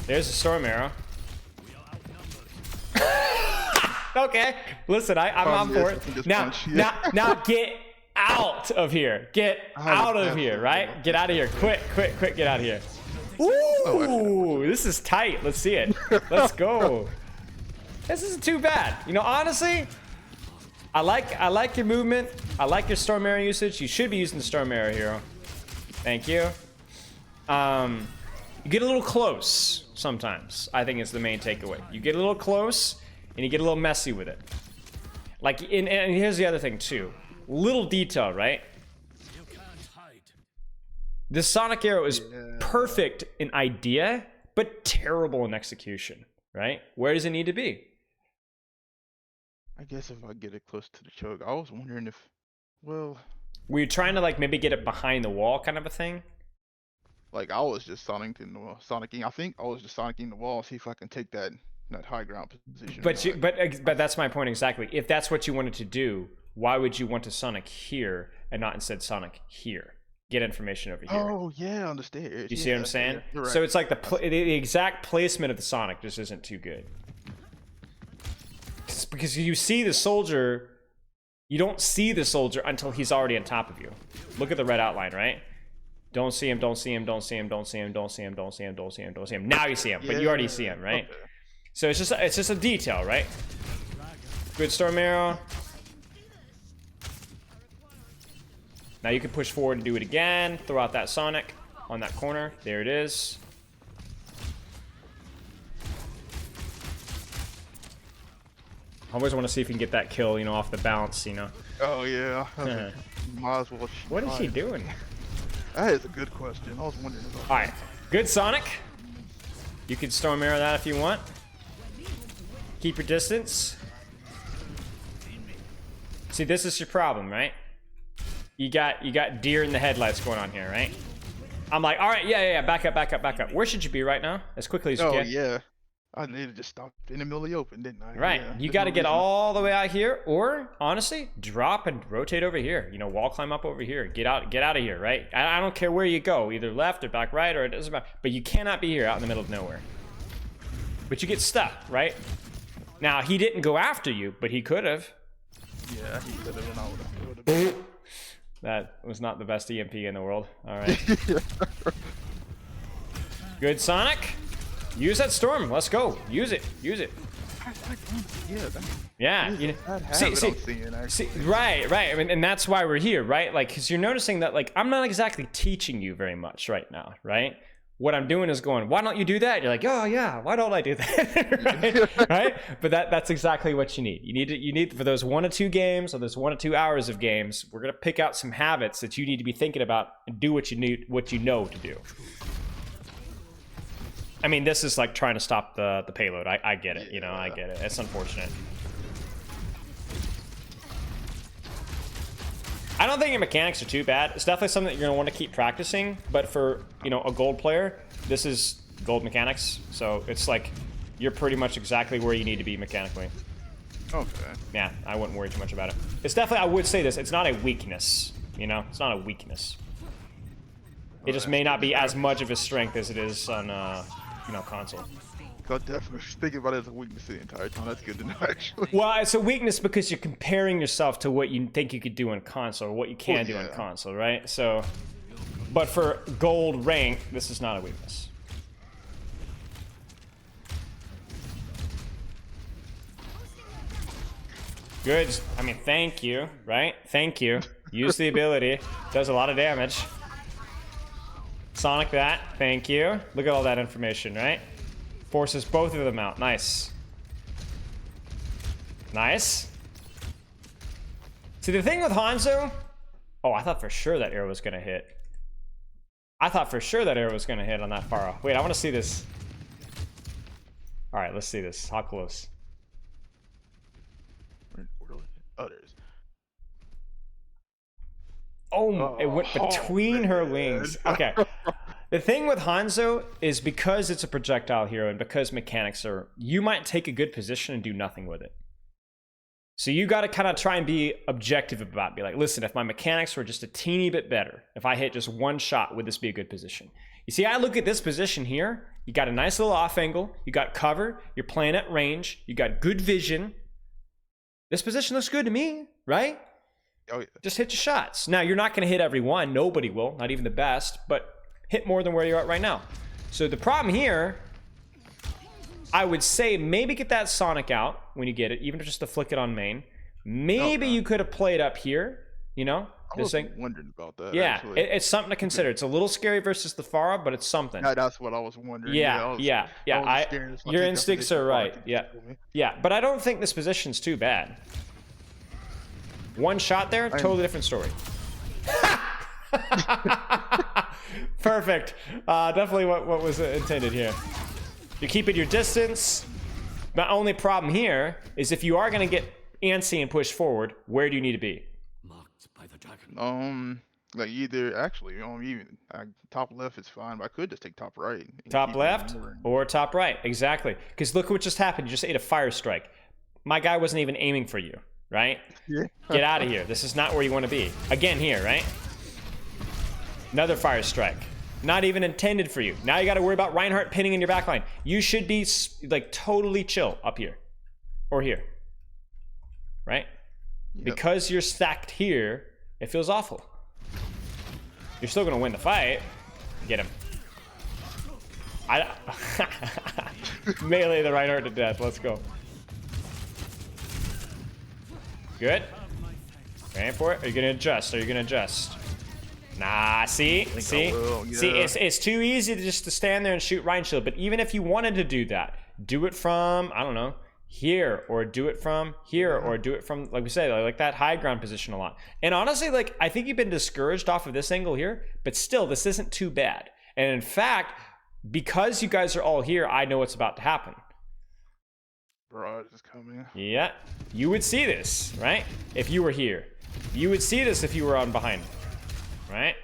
Speaker 1: There's the Storm Arrow. Okay, listen, I'm on for it. Now get out of here. Get out of here, right? Get out of here. Quick, get out of here. Ooh, this is tight. Let's see it. Let's go. This isn't too bad. You know, honestly, I like your movement. I like your Storm Arrow usage. You should be using the Storm Arrow, hero. Thank you. You get a little close sometimes, I think is the main takeaway. You get a little close, and you get a little messy with it. Like, and here's the other thing, too. Little detail, right? The Sonic Arrow is perfect in idea, but terrible in execution, right? Where does it need to be?
Speaker 2: I guess if I get it close to the choke, I was wondering if, well,
Speaker 1: were you trying to like maybe get it behind the wall kind of a thing?
Speaker 2: like I was just sonicking. I think I was just sonicking the wall, see if I can take that high ground position.
Speaker 1: But that's my point exactly. If that's what you wanted to do, why would you want to Sonic here and not instead Sonic here? Get information over here.
Speaker 2: Oh yeah, on the stairs.
Speaker 1: You see what I'm saying?
Speaker 2: Right.
Speaker 1: So it's like the exact placement of the Sonic just isn't too good. It's because you see the soldier, you don't see the soldier until he's already on top of you. Look at the red outline, right? Don't see him, don't see him, don't see him, don't see him, don't see him, don't see him, don't see him, don't see him. Now you see him, but you already see him, right? Okay. So it's just a detail, right? Good Storm Arrow. Now you can push forward and do it again. Throw out that Sonic on that corner. There it is. I always want to see if you can get that kill, you know, off the bounce, you know.
Speaker 2: Oh yeah. Might as well.
Speaker 1: What is he doing?
Speaker 2: That is a good question. I was wondering about that.
Speaker 1: All right, good Sonic. You can Storm Arrow that if you want. Keep your distance. See, this is your problem, right? You got deer in the headlights going on here, right? I'm like, all right, yeah, back up. Where should you be right now? As quickly as you can.
Speaker 2: Oh yeah. I needed to just stop in the middle of the open, didn't I?
Speaker 1: Right. Yeah, you got to get all the way out here, or honestly, drop and rotate over here. You know, wall climb up over here. Get out of here, right? I don't care where you go, either left or back right, or it doesn't matter. But you cannot be here out in the middle of nowhere. But you get stuck, right? Now, he didn't go after you, but he could have.
Speaker 2: Yeah, he could have, and I would have.
Speaker 1: That was not the best EMP in the world. All right. Good Sonic. Use that storm. Let's go. Use it. Yeah. You know, see, right. I mean, and that's why we're here, right? Like, because you're noticing that, like, I'm not exactly teaching you very much right now, right? What I'm doing is going, why don't you do that? You're like, oh yeah, why don't I do that? right? But that's exactly what you need. You need for those 1 or 2 games, or those 1 or 2 hours of games. We're gonna pick out some habits that you need to be thinking about and do what you know to do. I mean, this is like trying to stop the payload. I get it, you know, I get it. It's unfortunate. I don't think your mechanics are too bad. It's definitely something that you're gonna want to keep practicing, but for, you know, a gold player, this is gold mechanics. So it's like, you're pretty much exactly where you need to be mechanically.
Speaker 2: Okay.
Speaker 1: Yeah, I wouldn't worry too much about it. It's definitely, I would say this, it's not a weakness, you know? It's not a weakness. It just may not be as much of a strength as it is on, you know, console.
Speaker 2: I definitely was thinking about it as a weakness the entire time. That's good to know, actually.
Speaker 1: Well, it's a weakness because you're comparing yourself to what you think you could do in console, or what you can do in console, right? So, but for gold rank, this is not a weakness. Good. I mean, thank you, right? Thank you. Use the ability. Does a lot of damage. Sonic that. Thank you. Look at all that information, right? Forces both of them out. Nice. Nice. See, the thing with Hanzo... Oh, I thought for sure that arrow was going to hit. I thought for sure that arrow was going to hit on that far off. Wait, I want to see this. All right, let's see this. How close?
Speaker 2: Oh, there it is.
Speaker 1: Oh, it went between her wings. Okay. The thing with Hanzo is because it's a projectile hero and because mechanics are, you might take a good position and do nothing with it. So you got to kind of try and be objective about it. Be like, listen, if my mechanics were just a teeny bit better, if I hit just one shot, would this be a good position? You see, I look at this position here. You got a nice little off angle. You got cover. You're playing at range. You got good vision. This position looks good to me, right?
Speaker 2: Oh, yeah.
Speaker 1: Just hit your shots. Now, you're not going to hit every one. Nobody will, not even the best, but hit more than where you're at right now. So the problem here, I would say maybe get that Sonic out when you get it, even just to flick it on main. Maybe
Speaker 2: Okay.
Speaker 1: you could have played up here, you know,
Speaker 2: I
Speaker 1: this
Speaker 2: was
Speaker 1: thing.
Speaker 2: wondering about that.
Speaker 1: Yeah,
Speaker 2: Actually,
Speaker 1: it's something to consider. It's a little scary versus the Pharah, but it's something.
Speaker 2: that's what I was wondering. Yeah,
Speaker 1: Yeah, yeah,
Speaker 2: I
Speaker 1: yeah.
Speaker 2: was scared if I
Speaker 1: Your
Speaker 2: take that
Speaker 1: instincts
Speaker 2: position,
Speaker 1: are
Speaker 2: Farah
Speaker 1: right.
Speaker 2: could
Speaker 1: Yeah,
Speaker 2: just kill me.
Speaker 1: yeah. But I don't think this position's too bad. One shot there, totally different story. Perfect. Definitely what was intended here. You're keeping your distance. The only problem here is if you are going to get antsy and push forward, where do you need to be?
Speaker 2: Like either actually, even top left is fine, but I could just take top right. And
Speaker 1: Top
Speaker 2: keep him
Speaker 1: left
Speaker 2: in the range.
Speaker 1: or top right? Exactly. Because look what just happened. You just ate a fire strike. My guy wasn't even aiming for you, right?
Speaker 2: Yeah.
Speaker 1: Get out of here. This is not where you want to be. Again here, right? Another fire strike. Not even intended for you. Now you got to worry about Reinhardt pinning in your backline. You should be like totally chill up here or here, right?
Speaker 2: Yep.
Speaker 1: Because you're stacked here, it feels awful. You're still gonna win the fight. Get him. Melee the Reinhardt to death. Let's go. Good. Going for it. Are you gonna adjust? Are you gonna adjust? Nah. See. See.
Speaker 2: Yeah.
Speaker 1: See. It's too easy to just stand there and shoot Rein Shield. But even if you wanted to do that, do it from I don't know here, or do it from here, or do it from, like we said, like that high ground position a lot. And honestly, like, I think you've been discouraged off of this angle here, but still, this isn't too bad. And in fact, because you guys are all here, I know what's about to happen.
Speaker 2: Barrage is coming.
Speaker 1: Yeah, you would see this, right? If you were here. You would see this if you were on behind, right?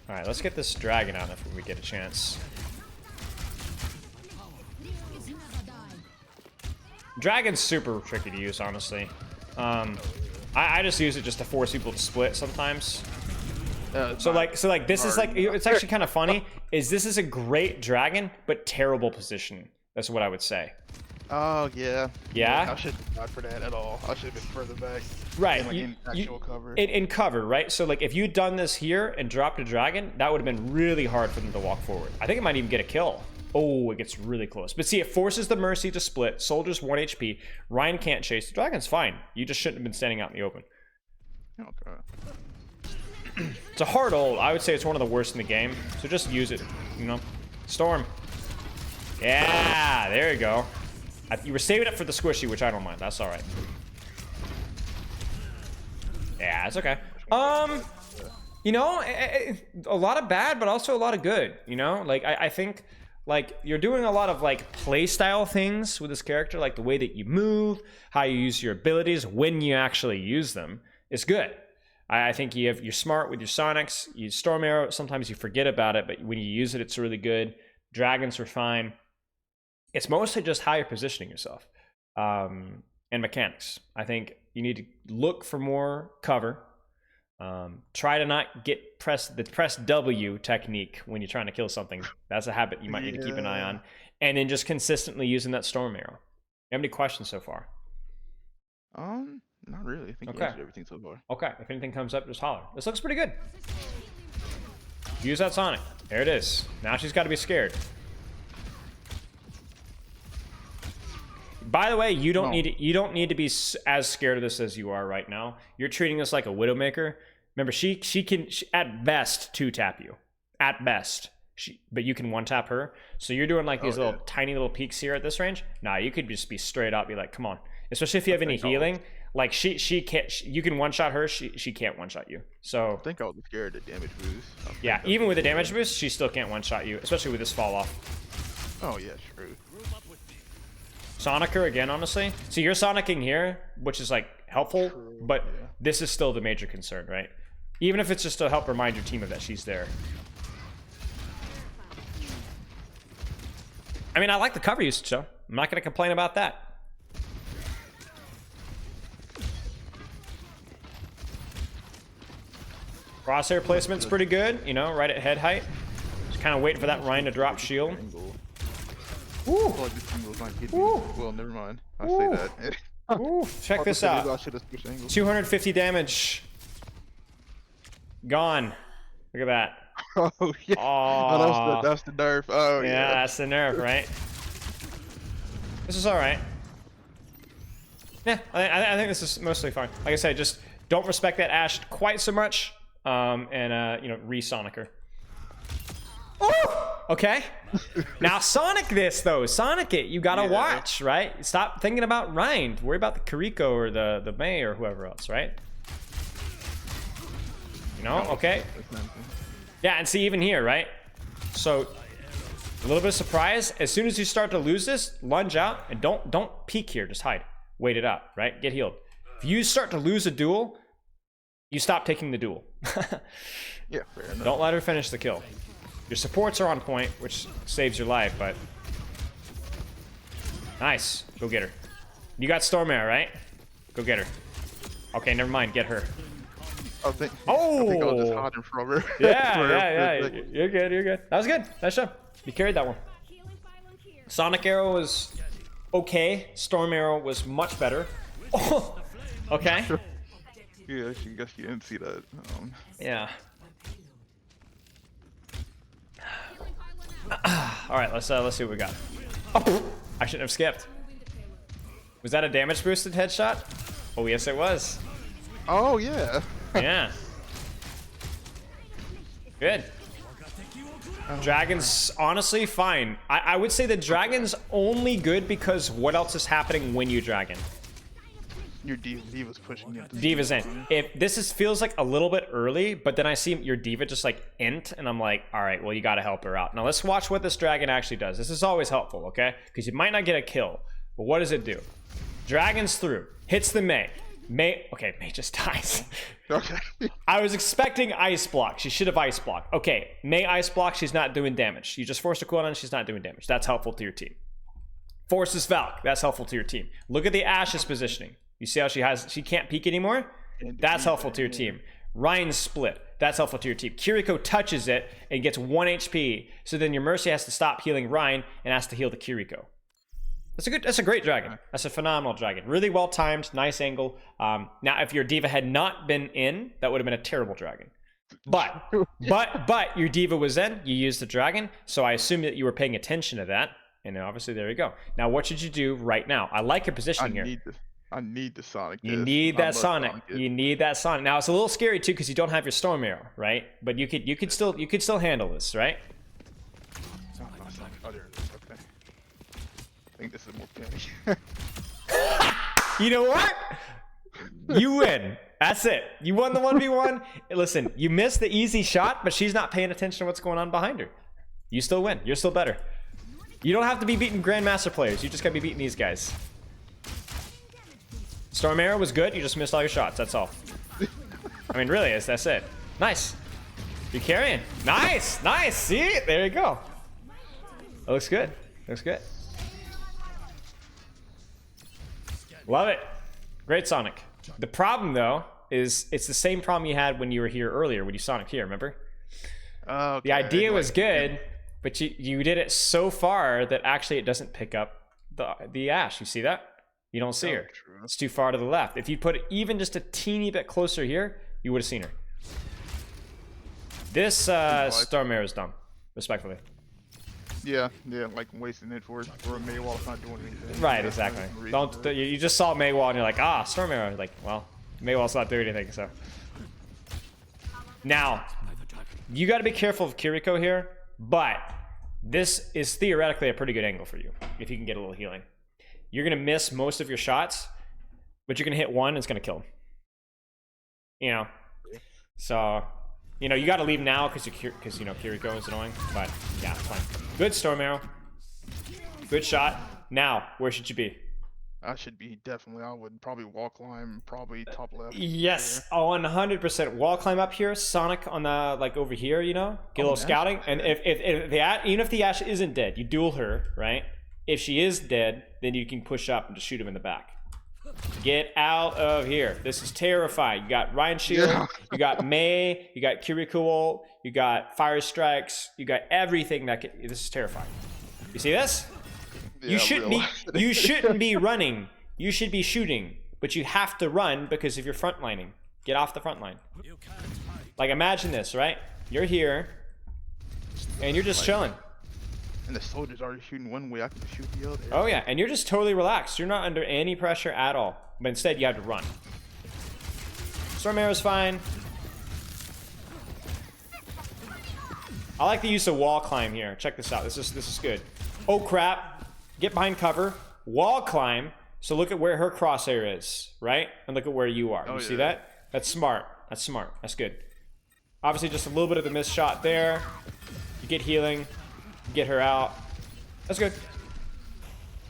Speaker 1: All right, let's get this dragon out if we get a chance. Dragon's super tricky to use, honestly. I just use it just to force people to split sometimes. So like this is like, it's actually kind of funny. This is a great dragon, but terrible positioning. That's what I would say.
Speaker 2: Oh yeah.
Speaker 1: Yeah?
Speaker 2: I shouldn't have gone for that at all. I should have been further back.
Speaker 1: Right.
Speaker 2: In actual cover.
Speaker 1: In cover, right? So like if you'd done this here and dropped a dragon, that would have been really hard for them to walk forward. I think it might even get a kill. Oh, it gets really close. But see, it forces the Mercy to split. Soldier's 1 HP. Ryan can't chase. The dragon's fine. You just shouldn't have been standing out in the open.
Speaker 2: Okay.
Speaker 1: It's a hard ult. I would say it's one of the worst in the game. So just use it, you know. Storm. Yeah, there you go. You were saving it for the squishy, which I don't mind. That's all right. Yeah, it's okay. You know, a lot of bad, but also a lot of good. You know, like I think, like you're doing a lot of like play style things with this character, like the way that you move, how you use your abilities when you actually use them. It's good. I think you're smart with your Sonics. You Storm Arrow. Sometimes you forget about it, but when you use it, it's really good. Dragons are fine. It's mostly just how you're positioning yourself and mechanics. I think you need to look for more cover. Try to not get the press W technique when you're trying to kill something. That's a habit you might need to keep an eye on. And then just consistently using that Storm Arrow. You have any questions so far?
Speaker 2: Not really. I think you answered everything so far.
Speaker 1: Okay, if anything comes up, just holler. This looks pretty good. Use that Sonic. There it is. Now she's got to be scared. By the way, you don't need to be as scared of this as you are right now. You're treating this like a Widowmaker. Remember, she can at best 2-tap you. At best. But you can 1-tap her. So you're doing like these little tiny little peeks here at this range. Nah, you could just be straight up, be like, come on. Especially if you have any healing. Like she can't, you can 1-shot her, she can't 1-shot you. So
Speaker 2: I think I was scared of the damage boost.
Speaker 1: yeah, even with the damage boost, she still can't 1-shot you, especially with this fall off.
Speaker 2: Oh yeah, true.
Speaker 1: Sonic her again, honestly. So you're Sonicking here, which is like helpful, but this is still the major concern, right? Even if it's just to help remind your team of that she's there. I mean, I like the cover usage, so I'm not going to complain about that. Crosshair placement's pretty good, you know, right at head height. Just kind of waiting for that Ryan to drop shield.
Speaker 2: Ooh. Well, never mind. I say that.
Speaker 1: Ooh, check this out. 250 damage. Gone. Look at that.
Speaker 2: Oh yeah. Oh, that's the nerf. Oh yeah.
Speaker 1: Yeah, that's the nerf, right? This is all right. Yeah, I think this is mostly fine. Like I said, just don't respect that Ashe quite so much. And you know, re-Sonic her. Oh! Okay. Now Sonic this though. Sonic it. You gotta watch, right? Stop thinking about Rind. Worry about the Kiriko or the Mei or whoever else, right? You know? Okay. Yeah, and see even here, right? So a little bit of surprise. As soon as you start to lose this, lunge out and don't peek here. Just hide. Wait it out, right? Get healed. If you start to lose a duel, you stop taking the duel.
Speaker 2: Yeah, fair enough.
Speaker 1: Don't let her finish the kill. Your supports are on point, which saves your life, but... Nice. Go get her. You got Storm Arrow, right? Go get her. Okay, never mind. Get her.
Speaker 2: I think
Speaker 1: Oh!
Speaker 2: I think I was just hiding from her.
Speaker 1: Yeah. You're good, you're good. That was good. Nice job. You carried that one. Sonic Arrow was okay. Storm Arrow was much better. Oh! Okay.
Speaker 2: Yeah, I guess you didn't see that.
Speaker 1: Yeah. All right, let's see what we got. Oh, I shouldn't have skipped. Was that a damage boosted headshot? Oh yes, it was.
Speaker 2: Oh yeah.
Speaker 1: Yeah. Good. Dragon's honestly fine. I would say the dragon's only good because what else is happening when you dragon?
Speaker 2: Your Diva's pushing you.
Speaker 1: Diva's in. If this feels like a little bit early, but then I see your Diva just like int, and I'm like, all right, well, you got to help her out. Now let's watch what this dragon actually does. This is always helpful, okay? Because you might not get a kill, but what does it do? Dragon's through, hits the Mei. Okay, Mei just dies.
Speaker 2: Okay.
Speaker 1: I was expecting ice block. She should have ice block. Okay, Mei ice block. She's not doing damage. You just forced a cooldown. She's not doing damage. That's helpful to your team. Forces Valk. That's helpful to your team. Look at the Ashe's positioning. You see how she can't peek anymore? That's helpful to your team. Ryan's split. That's helpful to your team. Kiriko touches it and gets 1 HP. So then your Mercy has to stop healing Ryan and has to heal the Kiriko. That's a great dragon. That's a phenomenal dragon. Really well timed, nice angle. Now if your Diva had not been in, that would have been a terrible dragon. But your Diva was in, you used the dragon, so I assume that you were paying attention to that. And obviously there you go. Now what should you do right now? I like your positioning here.
Speaker 2: I need the Sonic.
Speaker 1: You need that Sonic. You need that Sonic. Now it's a little scary too because you don't have your Storm Arrow, right? But you could still handle this, right?
Speaker 2: Oh, there it is. Okay. I think this is more petty.
Speaker 1: You know what? You win. That's it. You won the 1v1. Listen, you missed the easy shot, but she's not paying attention to what's going on behind her. You still win. You're still better. You don't have to be beating Grandmaster players. You just gotta be beating these guys. Storm Arrow was good. You just missed all your shots. That's all. I mean, really, that's it. Nice. You're carrying. Nice. Nice. See? There you go. That looks good. Looks good. Love it. Great Sonic. The problem, though, is it's the same problem you had when you were here earlier, when you Sonic here, remember?
Speaker 2: Okay.
Speaker 1: The idea was good, but you did it so far that actually it doesn't pick up the Ashe. You see that? You don't see her.
Speaker 2: True.
Speaker 1: It's too far to the left. If you put it even just a teeny bit closer here, you would have seen her. This Storm Arrow is dumb, respectfully.
Speaker 2: Yeah, like wasting it for a Mei while it's not doing anything.
Speaker 1: Right, exactly. You just saw Maywall and you're like, ah, Storm Arrow. Like, well, Maywall's not doing anything, so. Now, you got to be careful of Kiriko here, but this is theoretically a pretty good angle for you if you can get a little healing. You're going to miss most of your shots, but you're going to hit one and it's going to kill him. You know? So, you know, you got to leave now because you know, Kiriko is annoying, but yeah, it's fine. Good Storm Arrow. Good shot. Now, where should you be?
Speaker 2: I should be definitely. I would probably wall climb, probably top left.
Speaker 1: Yes, 100%. Wall climb up here. Sonic on the like over here. You know, get a little scouting. And even if the Ashe isn't dead, you duel her, right? If she is dead, then you can push up and just shoot him in the back. Get out of here. This is terrifying. You got Ryan Shield, you got Mei, you got Kiriko ult, you got Fire Strikes, you got everything that can. This is terrifying. You see this? Yeah, you shouldn't be running. You should be shooting, but you have to run because of your front lining. Get off the front line. Like imagine this, right? You're here, and you're just chilling.
Speaker 2: And the soldier's already shooting one way, I can shoot the other.
Speaker 1: Oh yeah, and you're just totally relaxed. You're not under any pressure at all. but instead you had to run. Storm Arrow's fine. I like the use of wall climb here. Check this out. This is good. Oh crap! Get behind cover. Wall climb. So look at where her crosshair is, right? And look at where you are. You see that? That's smart. That's smart. That's good. Obviously, just a little bit of the missed shot there. You get healing. You get her out. That's good.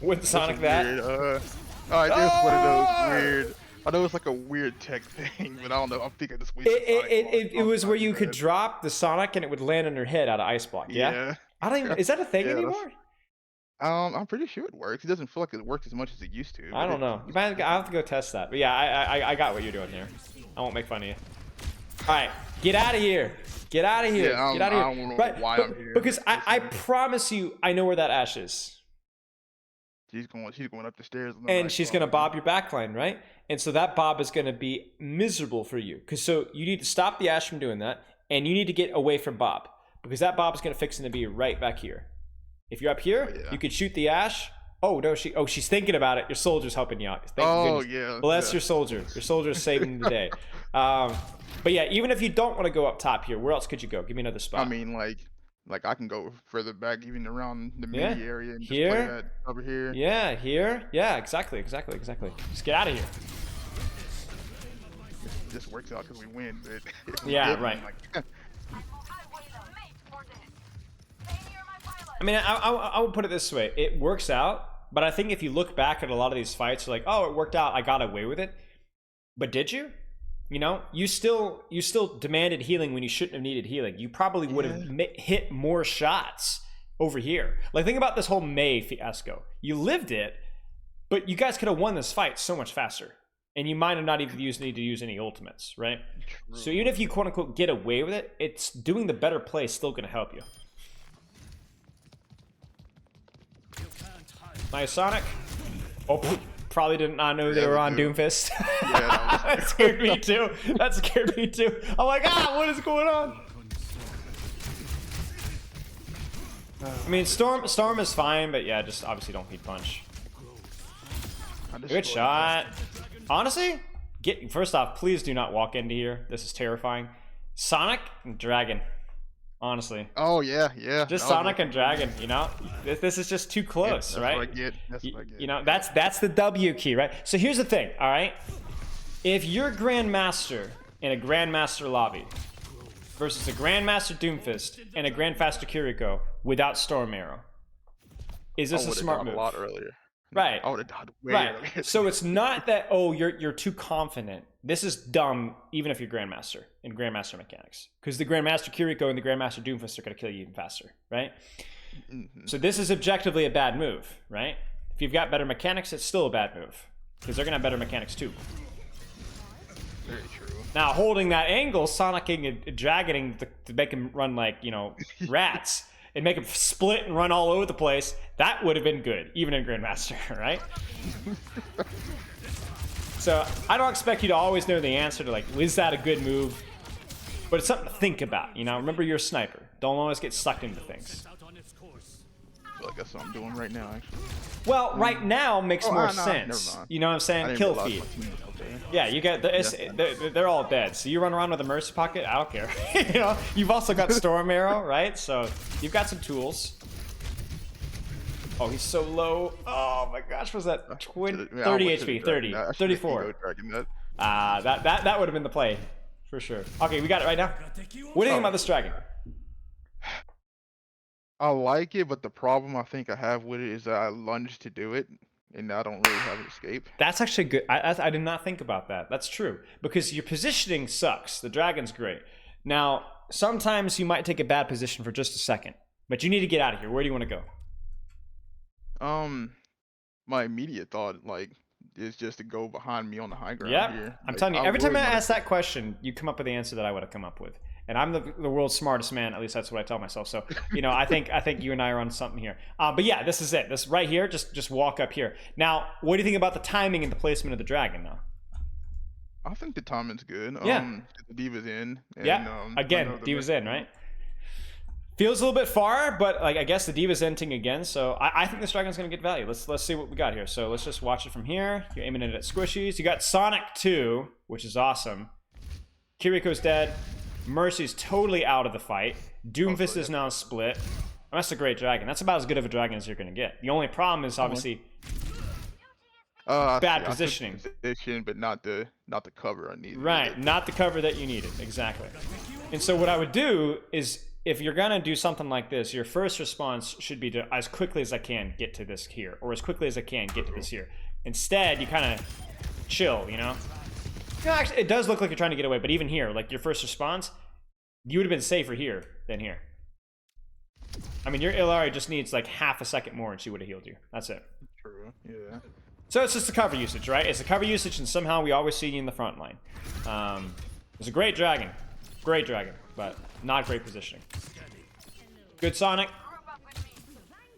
Speaker 1: With Sonic that.
Speaker 2: Weird, I just one of those weird. I know it's like a weird tech thing, but I don't know. I'm thinking this weird.
Speaker 1: It was where you could drop the Sonic and it would land on her head out of ice block. Yeah. I don't even. Is that a thing anymore?
Speaker 2: I'm pretty sure it works. It doesn't feel like it works as much as it used to.
Speaker 1: I don't know. I have to go test that. But yeah, I got what you're doing here. I won't make fun of you. All right, get out of here. Get out of here.
Speaker 2: Yeah,
Speaker 1: get out of here.
Speaker 2: I don't know why I'm here.
Speaker 1: Because I promise you, I know where that Ashe is.
Speaker 2: She's going up the stairs.
Speaker 1: And she's going to bob your backline, right? And so that bob is going to be miserable for you. Because so you need to stop the Ashe from doing that. And you need to get away from Bob. Because that Bob is going to fix it to be right back here. If you're up here, you could shoot the Ashe. Oh, no, she's thinking about it. Your soldier's helping you out. Thank goodness.
Speaker 2: Yeah.
Speaker 1: Bless your soldier. Your soldier is saving the day. But yeah, even if you don't want to go up top here, where else could you go? Give me another spot.
Speaker 2: I mean, like I can go further back, even around the mini area, and just play that over here.
Speaker 1: Yeah, here. Yeah, exactly. Just get out of here.
Speaker 2: This works out because we win. But
Speaker 1: yeah, right. I mean, I would put it this way. It works out, but I think if you look back at a lot of these fights, you're like, oh, it worked out. I got away with it. But did you? You know, you still demanded healing when you shouldn't have needed healing. You probably would have hit more shots over here. Like, think about this whole Mei fiasco. You lived it, but you guys could have won this fight so much faster. And you might have not even need to use any ultimates, right? True. So even if you quote-unquote get away with it, it's doing the better play still going to help you. Nice Sonic. Oh, probably did not know they were on Doomfist. Yeah, that scared me too. That scared me too. I'm like, what is going on? I mean, Storm is fine, but yeah, just obviously don't feed punch. Good shot. Honestly, first off, please do not walk into here. This is terrifying. Sonic and Dragon. Honestly.
Speaker 2: Oh yeah.
Speaker 1: Just Sonic and Dragon, you know? This is just too close,
Speaker 2: that's
Speaker 1: right?
Speaker 2: What I get. That's what I get.
Speaker 1: You know, that's the W key, right? So here's the thing, all right? If you're Grandmaster in a Grandmaster lobby versus a Grandmaster Doomfist and a Grandmaster Kiriko without Storm Arrow, is this a smart move?
Speaker 2: A lot earlier.
Speaker 1: Right.
Speaker 2: I would have died way earlier.
Speaker 1: So it's not that, oh, you're too confident. This is dumb, even if you're Grandmaster in Grandmaster mechanics. Because the Grandmaster Kiriko and the Grandmaster Doomfist are going to kill you even faster, right? So this is objectively a bad move, right? If you've got better mechanics, it's still a bad move. Because they're going to have better mechanics too.
Speaker 2: Very true.
Speaker 1: Now, holding that angle, Sonicking and Dragoning to make him run like, you know, rats. And make him split and run all over the place, that would have been good, even in Grandmaster, right? So I don't expect you to always know the answer to, like, is that a good move? But it's something to think about, you know? Remember, you're a sniper. Don't always get sucked into things.
Speaker 2: I feel like that's what I'm doing right now, actually.
Speaker 1: Well, right now makes more sense. You know what I'm saying? Kill feed. Yeah, you get they're all dead. So you run around with a mercy pocket. I don't care. You know, you've also got Storm Arrow, right? So you've got some tools. Oh, he's so low. Oh my gosh, was that 30 HP? 30, 34. That would have been the play for sure. Okay, we got it right now. What do you think about this dragon?
Speaker 2: I like it, but the problem I think I have with it is that I lunge to do it, and I don't really have an escape.
Speaker 1: That's actually good. I did not think about that. That's true. Because your positioning sucks. The dragon's great. Now, sometimes you might take a bad position for just a second, but you need to get out of here. Where do you want to go?
Speaker 2: My immediate thought, like, is just to go behind me on the high ground here.
Speaker 1: I'm telling you, every time I ask that question, you come up with the answer that I would have come up with. And I'm the world's smartest man. At least that's what I tell myself. So, you know, I think you and I are on something here. But yeah, this is it. This right here, just walk up here. Now, what do you think about the timing and the placement of the dragon, though?
Speaker 2: I think the timing's good.
Speaker 1: Yeah.
Speaker 2: The D.Va's in. And,
Speaker 1: again, D.Va's in, right? Feels a little bit far, but like I guess the Diva's ending again, so I think this dragon's gonna get value. Let's see what we got here. So let's just watch it from here. You're aiming it at squishies. You got Sonic 2, which is awesome. Kiriko's dead. Mercy's totally out of the fight. Doomfist is now split. That's a great dragon. That's about as good of a dragon as you're gonna get. The only problem is obviously bad positioning.
Speaker 2: Position, but not the cover I needed.
Speaker 1: Right, not the cover that you needed. Exactly. And so what I would do is, if you're gonna do something like this, your first response should be to, as quickly as I can, get to this here, or as quickly as I can, get to this here. Instead, you kind of chill, you know? Actually, it does look like you're trying to get away, but even here, like your first response, you would have been safer here than here. I mean, your Illari just needs like half a second more and she would have healed you. That's it.
Speaker 2: True, yeah.
Speaker 1: So it's just the cover usage, right? It's the cover usage, and somehow we always see you in the front line. It's a great dragon, but not great positioning. Good Sonic.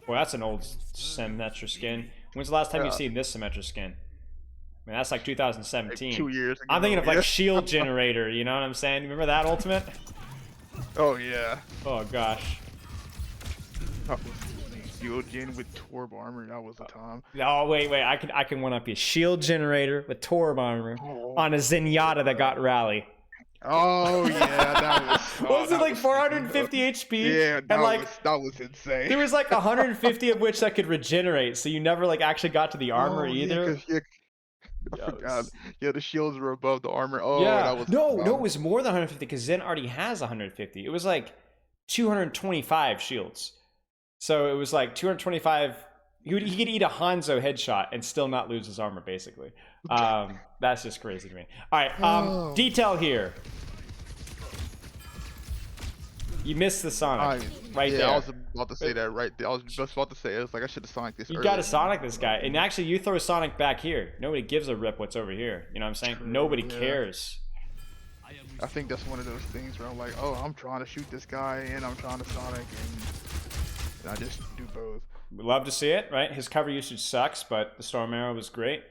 Speaker 1: Boy, that's an old Symmetra skin. When's the last time you've seen this Symmetra skin? I mean, that's like 2017.
Speaker 2: Like 2 years ago.
Speaker 1: I'm thinking of like Shield Generator, you know what I'm saying? Remember that ultimate?
Speaker 2: Oh, yeah.
Speaker 1: Oh, gosh.
Speaker 2: Shield Gen with Torb armor, that was the time.
Speaker 1: Oh, wait, I can one up you. Shield Generator with Torb armor on a Zenyatta that got Rally.
Speaker 2: Oh yeah, that was.
Speaker 1: What was it, like 450 HP?
Speaker 2: Yeah,
Speaker 1: that
Speaker 2: was insane.
Speaker 1: There was like 150 of which that could regenerate, so you never like actually got to the armor either.
Speaker 2: I forgot. Yeah, the shields were above the armor. Oh,
Speaker 1: yeah.
Speaker 2: That was
Speaker 1: no, it was more than 150 because Zen already has 150. It was like 225 shields. So it was like 225. He could eat a Hanzo headshot and still not lose his armor, basically. That's just crazy to me. All right, detail here. You missed the Sonic right there.
Speaker 2: I was about to say that right there. I was just about to say it. It was like I should have Sonic this.
Speaker 1: You got to Sonic this guy, and actually, you throw Sonic back here. Nobody gives a rip what's over here. You know what I'm saying? Nobody cares.
Speaker 2: I think that's one of those things where I'm like, oh, I'm trying to shoot this guy, and I'm trying to Sonic, and I just do both.
Speaker 1: We love to see it, right? His cover usage sucks, but the Storm Arrow was great.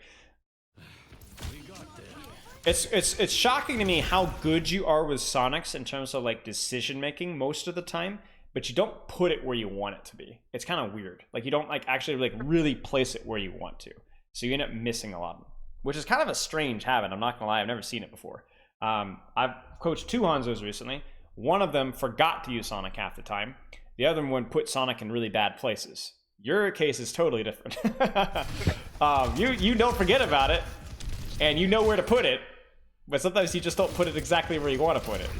Speaker 1: It's shocking to me how good you are with Sonics in terms of like decision making most of the time, but you don't put it where you want it to be. It's kind of weird. Like you don't like actually like really place it where you want to. So you end up missing a lot of them, which is kind of a strange habit. I'm not gonna lie, I've never seen it before. I've coached 2 Hanzos recently. One of them forgot to use Sonic half the time. The other one put Sonic in really bad places. Your case is totally different. You don't forget about it, and you know where to put it, but sometimes you just don't put it exactly where you want to put it.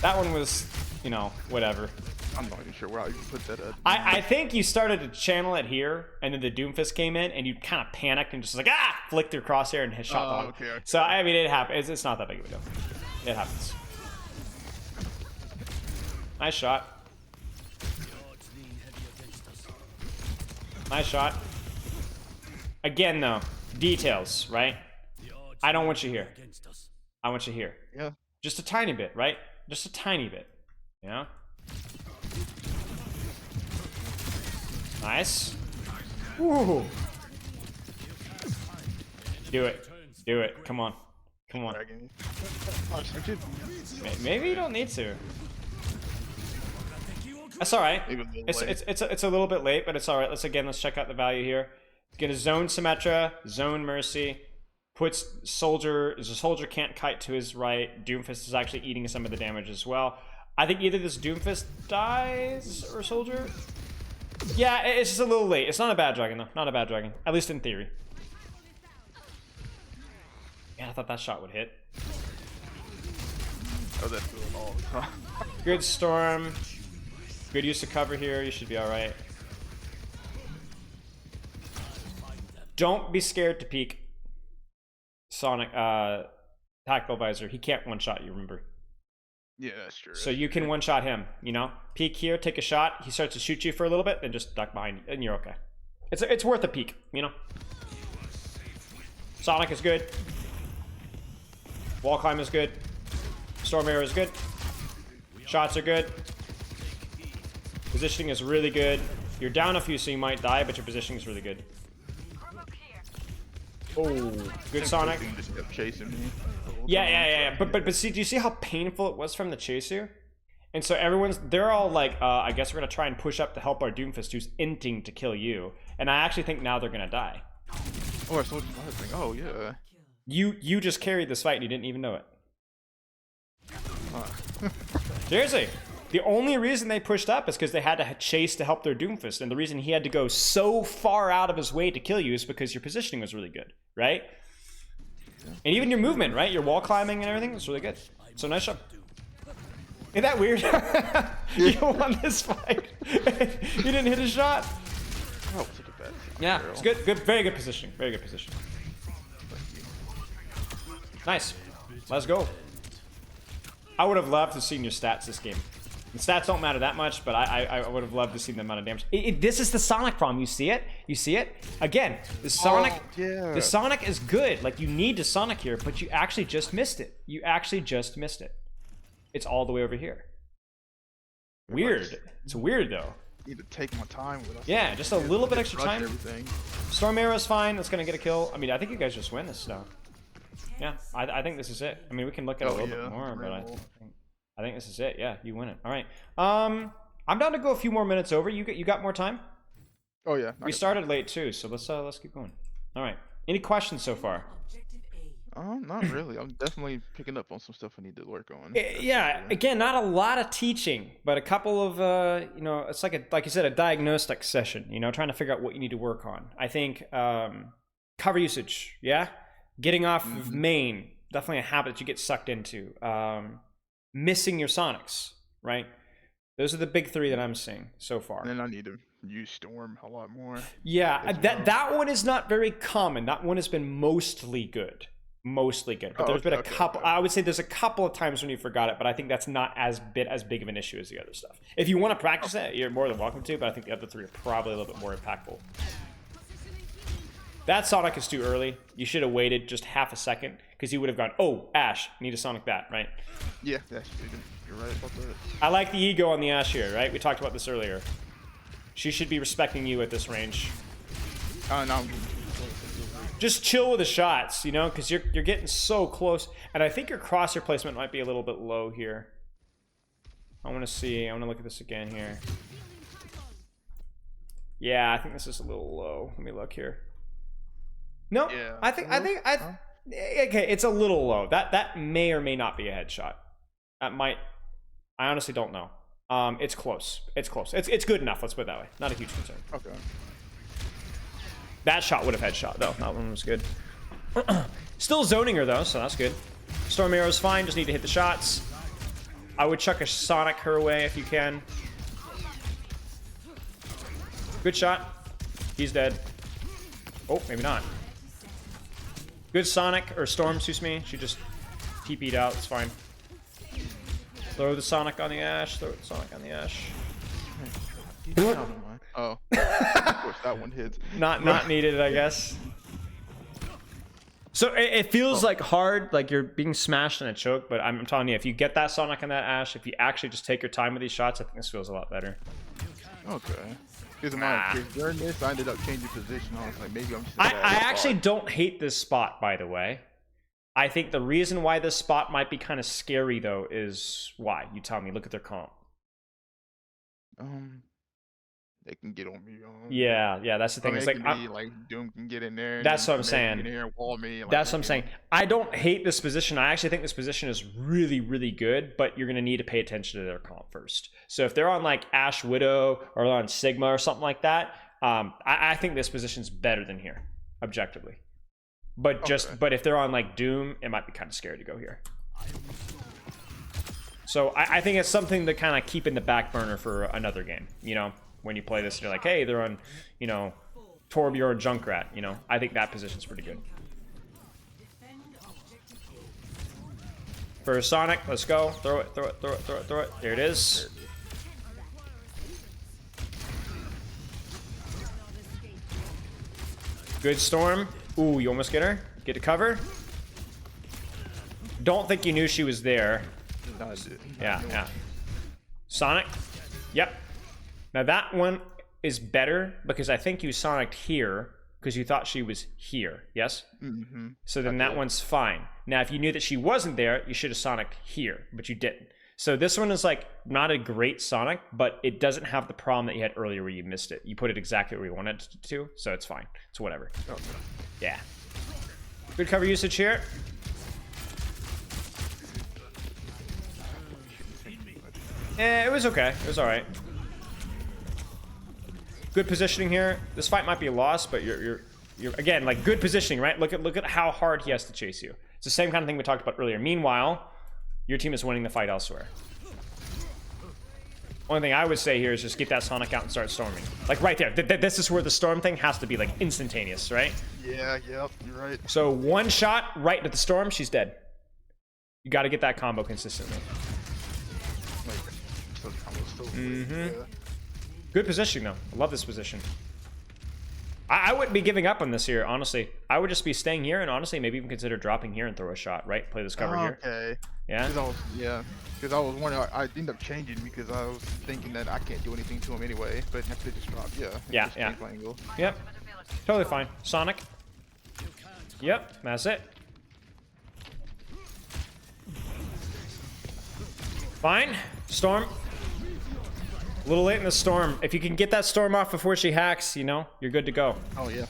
Speaker 1: That one was, you know, whatever.
Speaker 2: I'm not even sure where I put that at.
Speaker 1: I think you started to channel it here, and then the Doomfist came in, and you kind of panicked and just like, flicked your crosshair and hit shot the hog.
Speaker 2: Okay.
Speaker 1: So, I mean, it happens. It's not that big of a deal. It happens. Nice shot. Nice shot. Again, though, details, right? I don't want you here. I want you here.
Speaker 2: Yeah.
Speaker 1: Just a tiny bit, right? Just a tiny bit. You know? Nice. Woo. Do it. Do it. Come on. Come on. Maybe you don't need to. That's all right. It's a little bit late, but it's all right. Let's check out the value here. Get a zone Symmetra, zone Mercy, puts Soldier. The Soldier can't kite to his right. Doomfist is actually eating some of the damage as well. I think either this Doomfist dies or Soldier. Yeah, it's just a little late. It's not a bad dragon though. Not a bad dragon, at least in theory. Yeah, I thought that shot would hit.
Speaker 2: Oh, that's doing all the time.
Speaker 1: Good Storm. Good use of cover here. You should be all right. Don't be scared to peek Sonic Tactical Visor. He can't one-shot you, remember?
Speaker 2: Yeah, that's true.
Speaker 1: So you can one-shot him, you know? Peek here, take a shot. He starts to shoot you for a little bit, then just duck behind you, and you're okay. It's worth a peek, you know? Sonic is good. Wall climb is good. Storm Arrow is good. Shots are good. Positioning is really good. You're down a few, so you might die, but your positioning is really good. Oh, good Sonic.
Speaker 2: Just kept chasing me.
Speaker 1: Yeah. But see, do you see how painful it was from the chase here? And so they're all like, I guess we're gonna try and push up to help our Doomfist who's inting to kill you. And I actually think now they're gonna die.
Speaker 2: Oh, I saw the thing. Oh yeah.
Speaker 1: You just carried this fight and you didn't even know it.
Speaker 2: Huh.
Speaker 1: Seriously. The only reason they pushed up is because they had to chase to help their Doomfist, and the reason he had to go so far out of his way to kill you is because your positioning was really good, right? And even your movement, right? Your wall climbing and everything was really good. So nice job. Isn't that weird? You won this fight. You didn't hit a shot.
Speaker 2: Oh, such a bad.
Speaker 1: Yeah, it's good. Good, very good positioning. Very good positioning. Nice. Let's go. I would have loved to have seen your stats this game. The stats don't matter that much, but I would have loved to see the amount of damage. This is the Sonic problem. You see it? You see it? Again, the Sonic, the Sonic is good. Like, you need to Sonic here, but you actually just missed it. You actually just missed it. It's all the way over here. Weird. It's weird, though.
Speaker 2: Need to take my time with us.
Speaker 1: Yeah, just a little bit extra time.
Speaker 2: Everything.
Speaker 1: Storm Arrow's fine. That's going to get a kill. I mean, I think you guys just win this stuff. Yeah, I think this is it. I mean, we can look at it a little bit more, but I think this is it. Yeah, you win it. All right. I'm down to go a few more minutes over. You got more time?
Speaker 2: Oh yeah.
Speaker 1: We started late too, so let's keep going. All right. Any questions so far?
Speaker 2: Not really. I'm definitely picking up on some stuff I need to work on.
Speaker 1: Yeah. Again, not a lot of teaching, but a couple of it's like you said, a diagnostic session. Trying to figure out what you need to work on. I think cover usage. Yeah. Getting off of main, definitely a habit that you get sucked into. Missing your Sonics, right? Those are the big three that I'm seeing so far.
Speaker 2: And then I need to use Storm a lot more.
Speaker 1: Yeah, that one is not very common. That one has been mostly good. Mostly good. But there's been a couple, I would say there's a couple of times when you forgot it, but I think that's not as big of an issue as the other stuff. If you want to practice it, you're more than welcome to, but I think the other three are probably a little bit more impactful. That Sonic is too early. You should have waited just half a second, because you would have gone, oh, Ash, need to Sonic that, right?
Speaker 2: Yeah, you're right about that.
Speaker 1: I like the ego on the Ash here, right? We talked about this earlier. She should be respecting you at this range.
Speaker 2: No.
Speaker 1: Just chill with the shots, because you're getting so close. And I think your crosshair placement might be a little bit low here. I want to look at this again here. Yeah, I think this is a little low. Let me look here. No, yeah. I think okay, it's a little low. That may or may not be a headshot. That might. I honestly don't know. It's close. It's close. It's good enough. Let's put it that way. Not a huge concern.
Speaker 2: Okay.
Speaker 1: That shot would have headshot though. That one was good. Still zoning her though, so that's good. Storm Arrow's fine. Just need to hit the shots. I would chuck a Sonic her way if you can. Good shot. He's dead. Oh, maybe not. Good Sonic, or Storm, excuse me. She just TP'd out, it's fine. Throw the Sonic on the Ash, throw the Sonic on the Ash.
Speaker 2: Oh, of course that one hits.
Speaker 1: Not needed, I guess. So it feels like hard, like you're being smashed in a choke, but I'm telling you, if you get that Sonic and that Ash, if you actually just take your time with these shots, I think this feels a lot better.
Speaker 2: Okay. During this, I ended up changing position. I was like, maybe I'm just.
Speaker 1: I actually don't hate this spot, by the way. I think the reason why this spot might be kind of scary, though, is why. You tell me. Look at their comp.
Speaker 2: They can get on me.
Speaker 1: Yeah, that's the thing. It's like
Speaker 2: Doom can get in there.
Speaker 1: That's what I'm saying.
Speaker 2: Get in here and wall me.
Speaker 1: That's what I'm saying. I don't hate this position. I actually think this position is really, really good, but you're going to need to pay attention to their comp first. So if they're on like Ash Widow or on Sigma or something like that, I think this position's better than here, objectively. But but if they're on like Doom, it might be kind of scary to go here. So I think it's something to kind of keep in the back burner for another game, when you play this, you're like, hey, they're on, Torbjorn Junkrat, I think that position's pretty good. For Sonic, let's go. Throw it. There it is. Good Storm. Ooh, you almost get her. Get to cover. Don't think you knew she was there. Yeah. Sonic. Yep. Now that one is better because I think you Sonic'd here because you thought she was here, yes? Mm-hmm. So then that one's fine. Now if you knew that she wasn't there, you should have Sonic'd here, but you didn't. So this one is like not a great Sonic, but it doesn't have the problem that you had earlier where you missed it. You put it exactly where you wanted it to, so it's fine. It's whatever.
Speaker 2: Okay.
Speaker 1: Yeah. Good cover usage here. It was okay. It was all right. Good positioning here. This fight might be a loss, but you're again, like, good positioning, right? Look at how hard he has to chase you. It's the same kind of thing we talked about earlier. Meanwhile, your team is winning the fight elsewhere. Only thing I would say here is just get that Sonic out and start storming. Like right there. This is where the storm thing has to be like instantaneous, right?
Speaker 2: Yeah, yep, you're right.
Speaker 1: So one shot right into the storm, she's dead. You got to get that combo consistently. Yeah. Good positioning though. I love this position. I wouldn't be giving up on this here, honestly. I would just be staying here and honestly maybe even consider dropping here and throw a shot, right? Play this cover here.
Speaker 2: Okay.
Speaker 1: Yeah?
Speaker 2: Because I was wondering, I ended up changing because I was thinking that I can't do anything to him anyway, but I could just drop,
Speaker 1: Yeah. Yep. Totally fine. Sonic. Yep, that's it. Fine. Storm. A little late in the storm. If you can get that storm off before she hacks, you know, you're good to go.
Speaker 2: Oh yeah,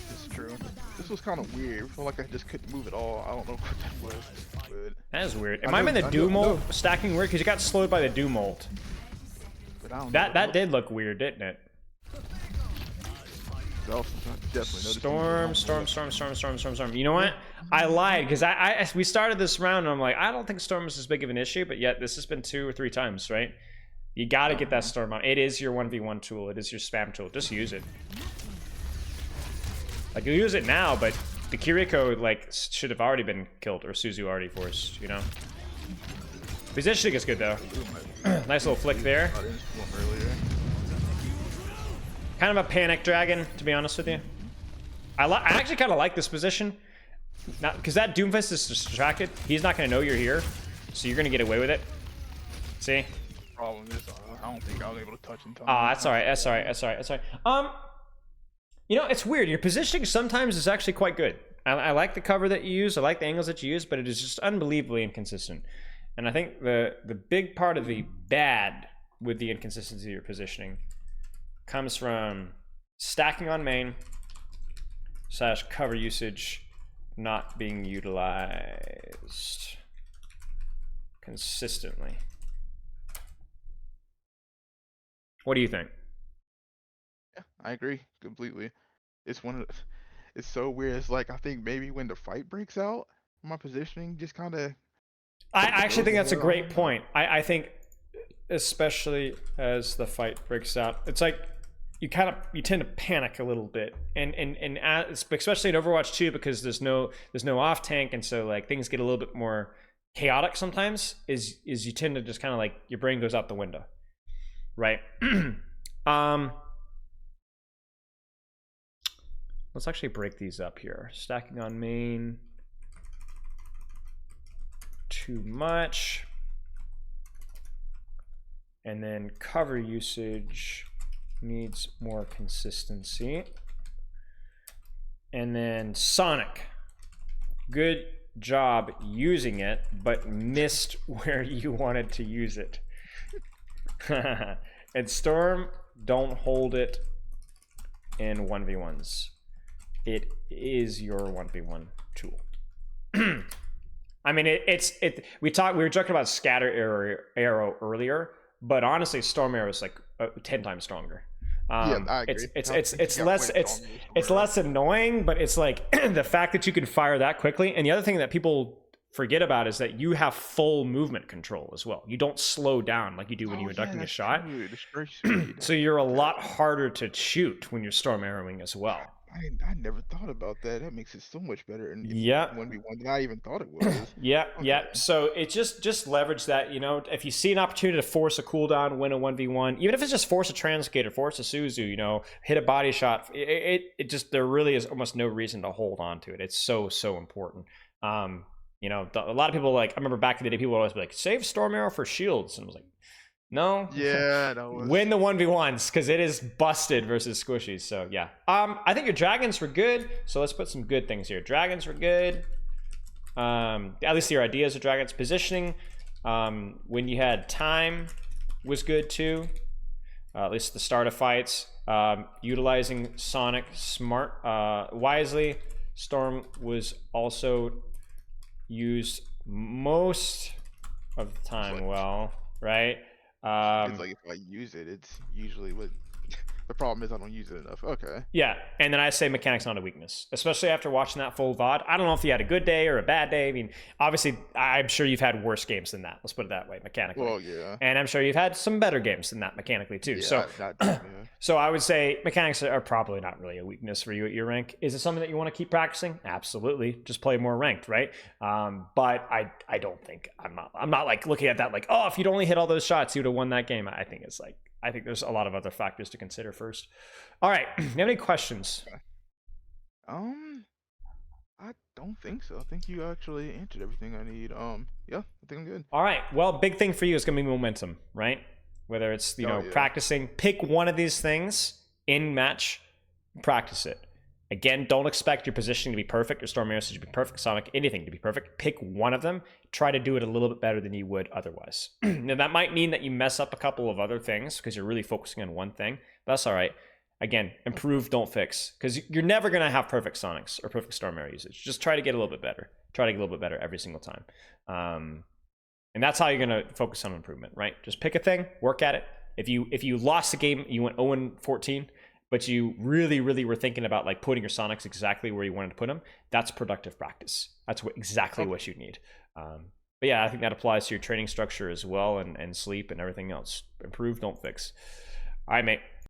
Speaker 2: this is true. This was kind of weird. I feel like I just couldn't move at all. I don't know what that was. But
Speaker 1: that is weird. It might have been the Doom ult stacking weird because you got slowed by the Doom ult. That did look weird, didn't it? Storm. You know what? I lied because we started this round and I'm like, I don't think storm is as big of an issue, but yet this has been 2 or 3 times, right? You got to get that storm out. It is your 1v1 tool. It is your spam tool. Just use it. Like, you use it now, but the Kiriko, like, should have already been killed, or Suzu already forced, you know? Positioning is good, though. Nice little flick there. Kind of a panic dragon, to be honest with you. I actually kind of like this position. Not because that Doomfist is distracted. He's not going to know you're here, so you're going to get away with it. See?
Speaker 2: Problem is, I don't think I was able to touch him.
Speaker 1: That's alright. That's alright. You know, it's weird. Your positioning sometimes is actually quite good. I like the cover that you use. I like the angles that you use, but it is just unbelievably inconsistent. And I think the big part of the bad with the inconsistency of your positioning comes from stacking on main / cover usage not being utilized consistently. What do you think?
Speaker 2: Yeah, I agree completely. It's it's so weird. It's like, I think maybe when the fight breaks out, my positioning just kind of.
Speaker 1: I actually think that's a great point. I think, especially as the fight breaks out, it's like you tend to panic a little bit, and especially in Overwatch 2 because there's no off tank, and so like things get a little bit more chaotic sometimes. Is you tend to just kind of like your brain goes out the window. Right. Let's actually break these up here. Stacking on main. Too much. And then cover usage needs more consistency. And then Sonic. Good job using it, but missed where you wanted to use it. And Storm, don't hold it in 1v1s. It is your 1v1 tool. I mean, we were joking about scatter arrow earlier, but honestly, storm arrow is like 10 times stronger.
Speaker 2: I agree.
Speaker 1: It's less annoying, but it's like the fact that you can fire that quickly. And the other thing that people forget about is that you have full movement control as well. You don't slow down like you do when you're ducking a shot. So you're a lot harder to shoot when you're storm arrowing as well.
Speaker 2: I never thought about that. That makes it so much better. And 1v1 than I even thought it was.
Speaker 1: Yeah. So it just leverage that. You know, if you see an opportunity to force a cooldown, win a 1v1, even if it's just force a Transcater, force a Suzu, you know, hit a body shot. It just, there really is almost no reason to hold on to it. It's so important. You know, a lot of people, like, I remember back in the day, people would always be like, save Storm Arrow for shields. And I was like, no.
Speaker 2: Yeah,
Speaker 1: win the 1v1s because it is busted versus squishies. So yeah, I think your dragons were good. So let's put some good things here. Dragons were good. At least your ideas of dragons. Positioning, When you had time was good too, at least the start of fights. Utilizing Sonic wisely. Storm was also used most of the time well, right?
Speaker 2: It's like if I use it, it's usually what the problem is. I don't use it enough. Okay.
Speaker 1: Yeah, and then I say mechanic's not a weakness, especially after watching that full VOD. I don't know if you had a good day or a bad day. I mean, obviously, I'm sure you've had worse games than that. Let's put it that way, mechanically.
Speaker 2: Well, yeah.
Speaker 1: And I'm sure you've had some better games than that mechanically too.
Speaker 2: Yeah,
Speaker 1: So, so I would say mechanics are probably not really a weakness for you at your rank. Is it something that you want to keep practicing? Absolutely. Just play more ranked, right? But I don't think I'm not like looking at that like, oh, if you'd only hit all those shots, you'd have won that game. I think it's like, I think there's a lot of other factors to consider first. All right, you have any questions?
Speaker 2: I don't think so. I think you actually answered everything I need. Yeah, I think I'm good.
Speaker 1: All right, well, big thing for you is gonna be momentum, right? Whether it's, you know, practicing, pick one of these things in match, practice it. Again, don't expect your positioning to be perfect, your Storm Mirror to be perfect, Sonic, anything to be perfect. Pick one of them, try to do it a little bit better than you would otherwise. Now, that might mean that you mess up a couple of other things because you're really focusing on one thing. That's all right. Again, improve, don't fix, because you're never going to have perfect Sonics or perfect Storm Mirror usage. Just try to get a little bit better. Try to get a little bit better every single time. And that's how you're going to focus on improvement, right? Just pick a thing, work at it. If you lost a game, you went 0-14, but you really were thinking about like putting your Sonics exactly where you wanted to put them, that's productive practice. That's exactly what you need. But yeah, I think that applies to your training structure as well, and sleep and everything else. Improve, don't fix. All right, mate.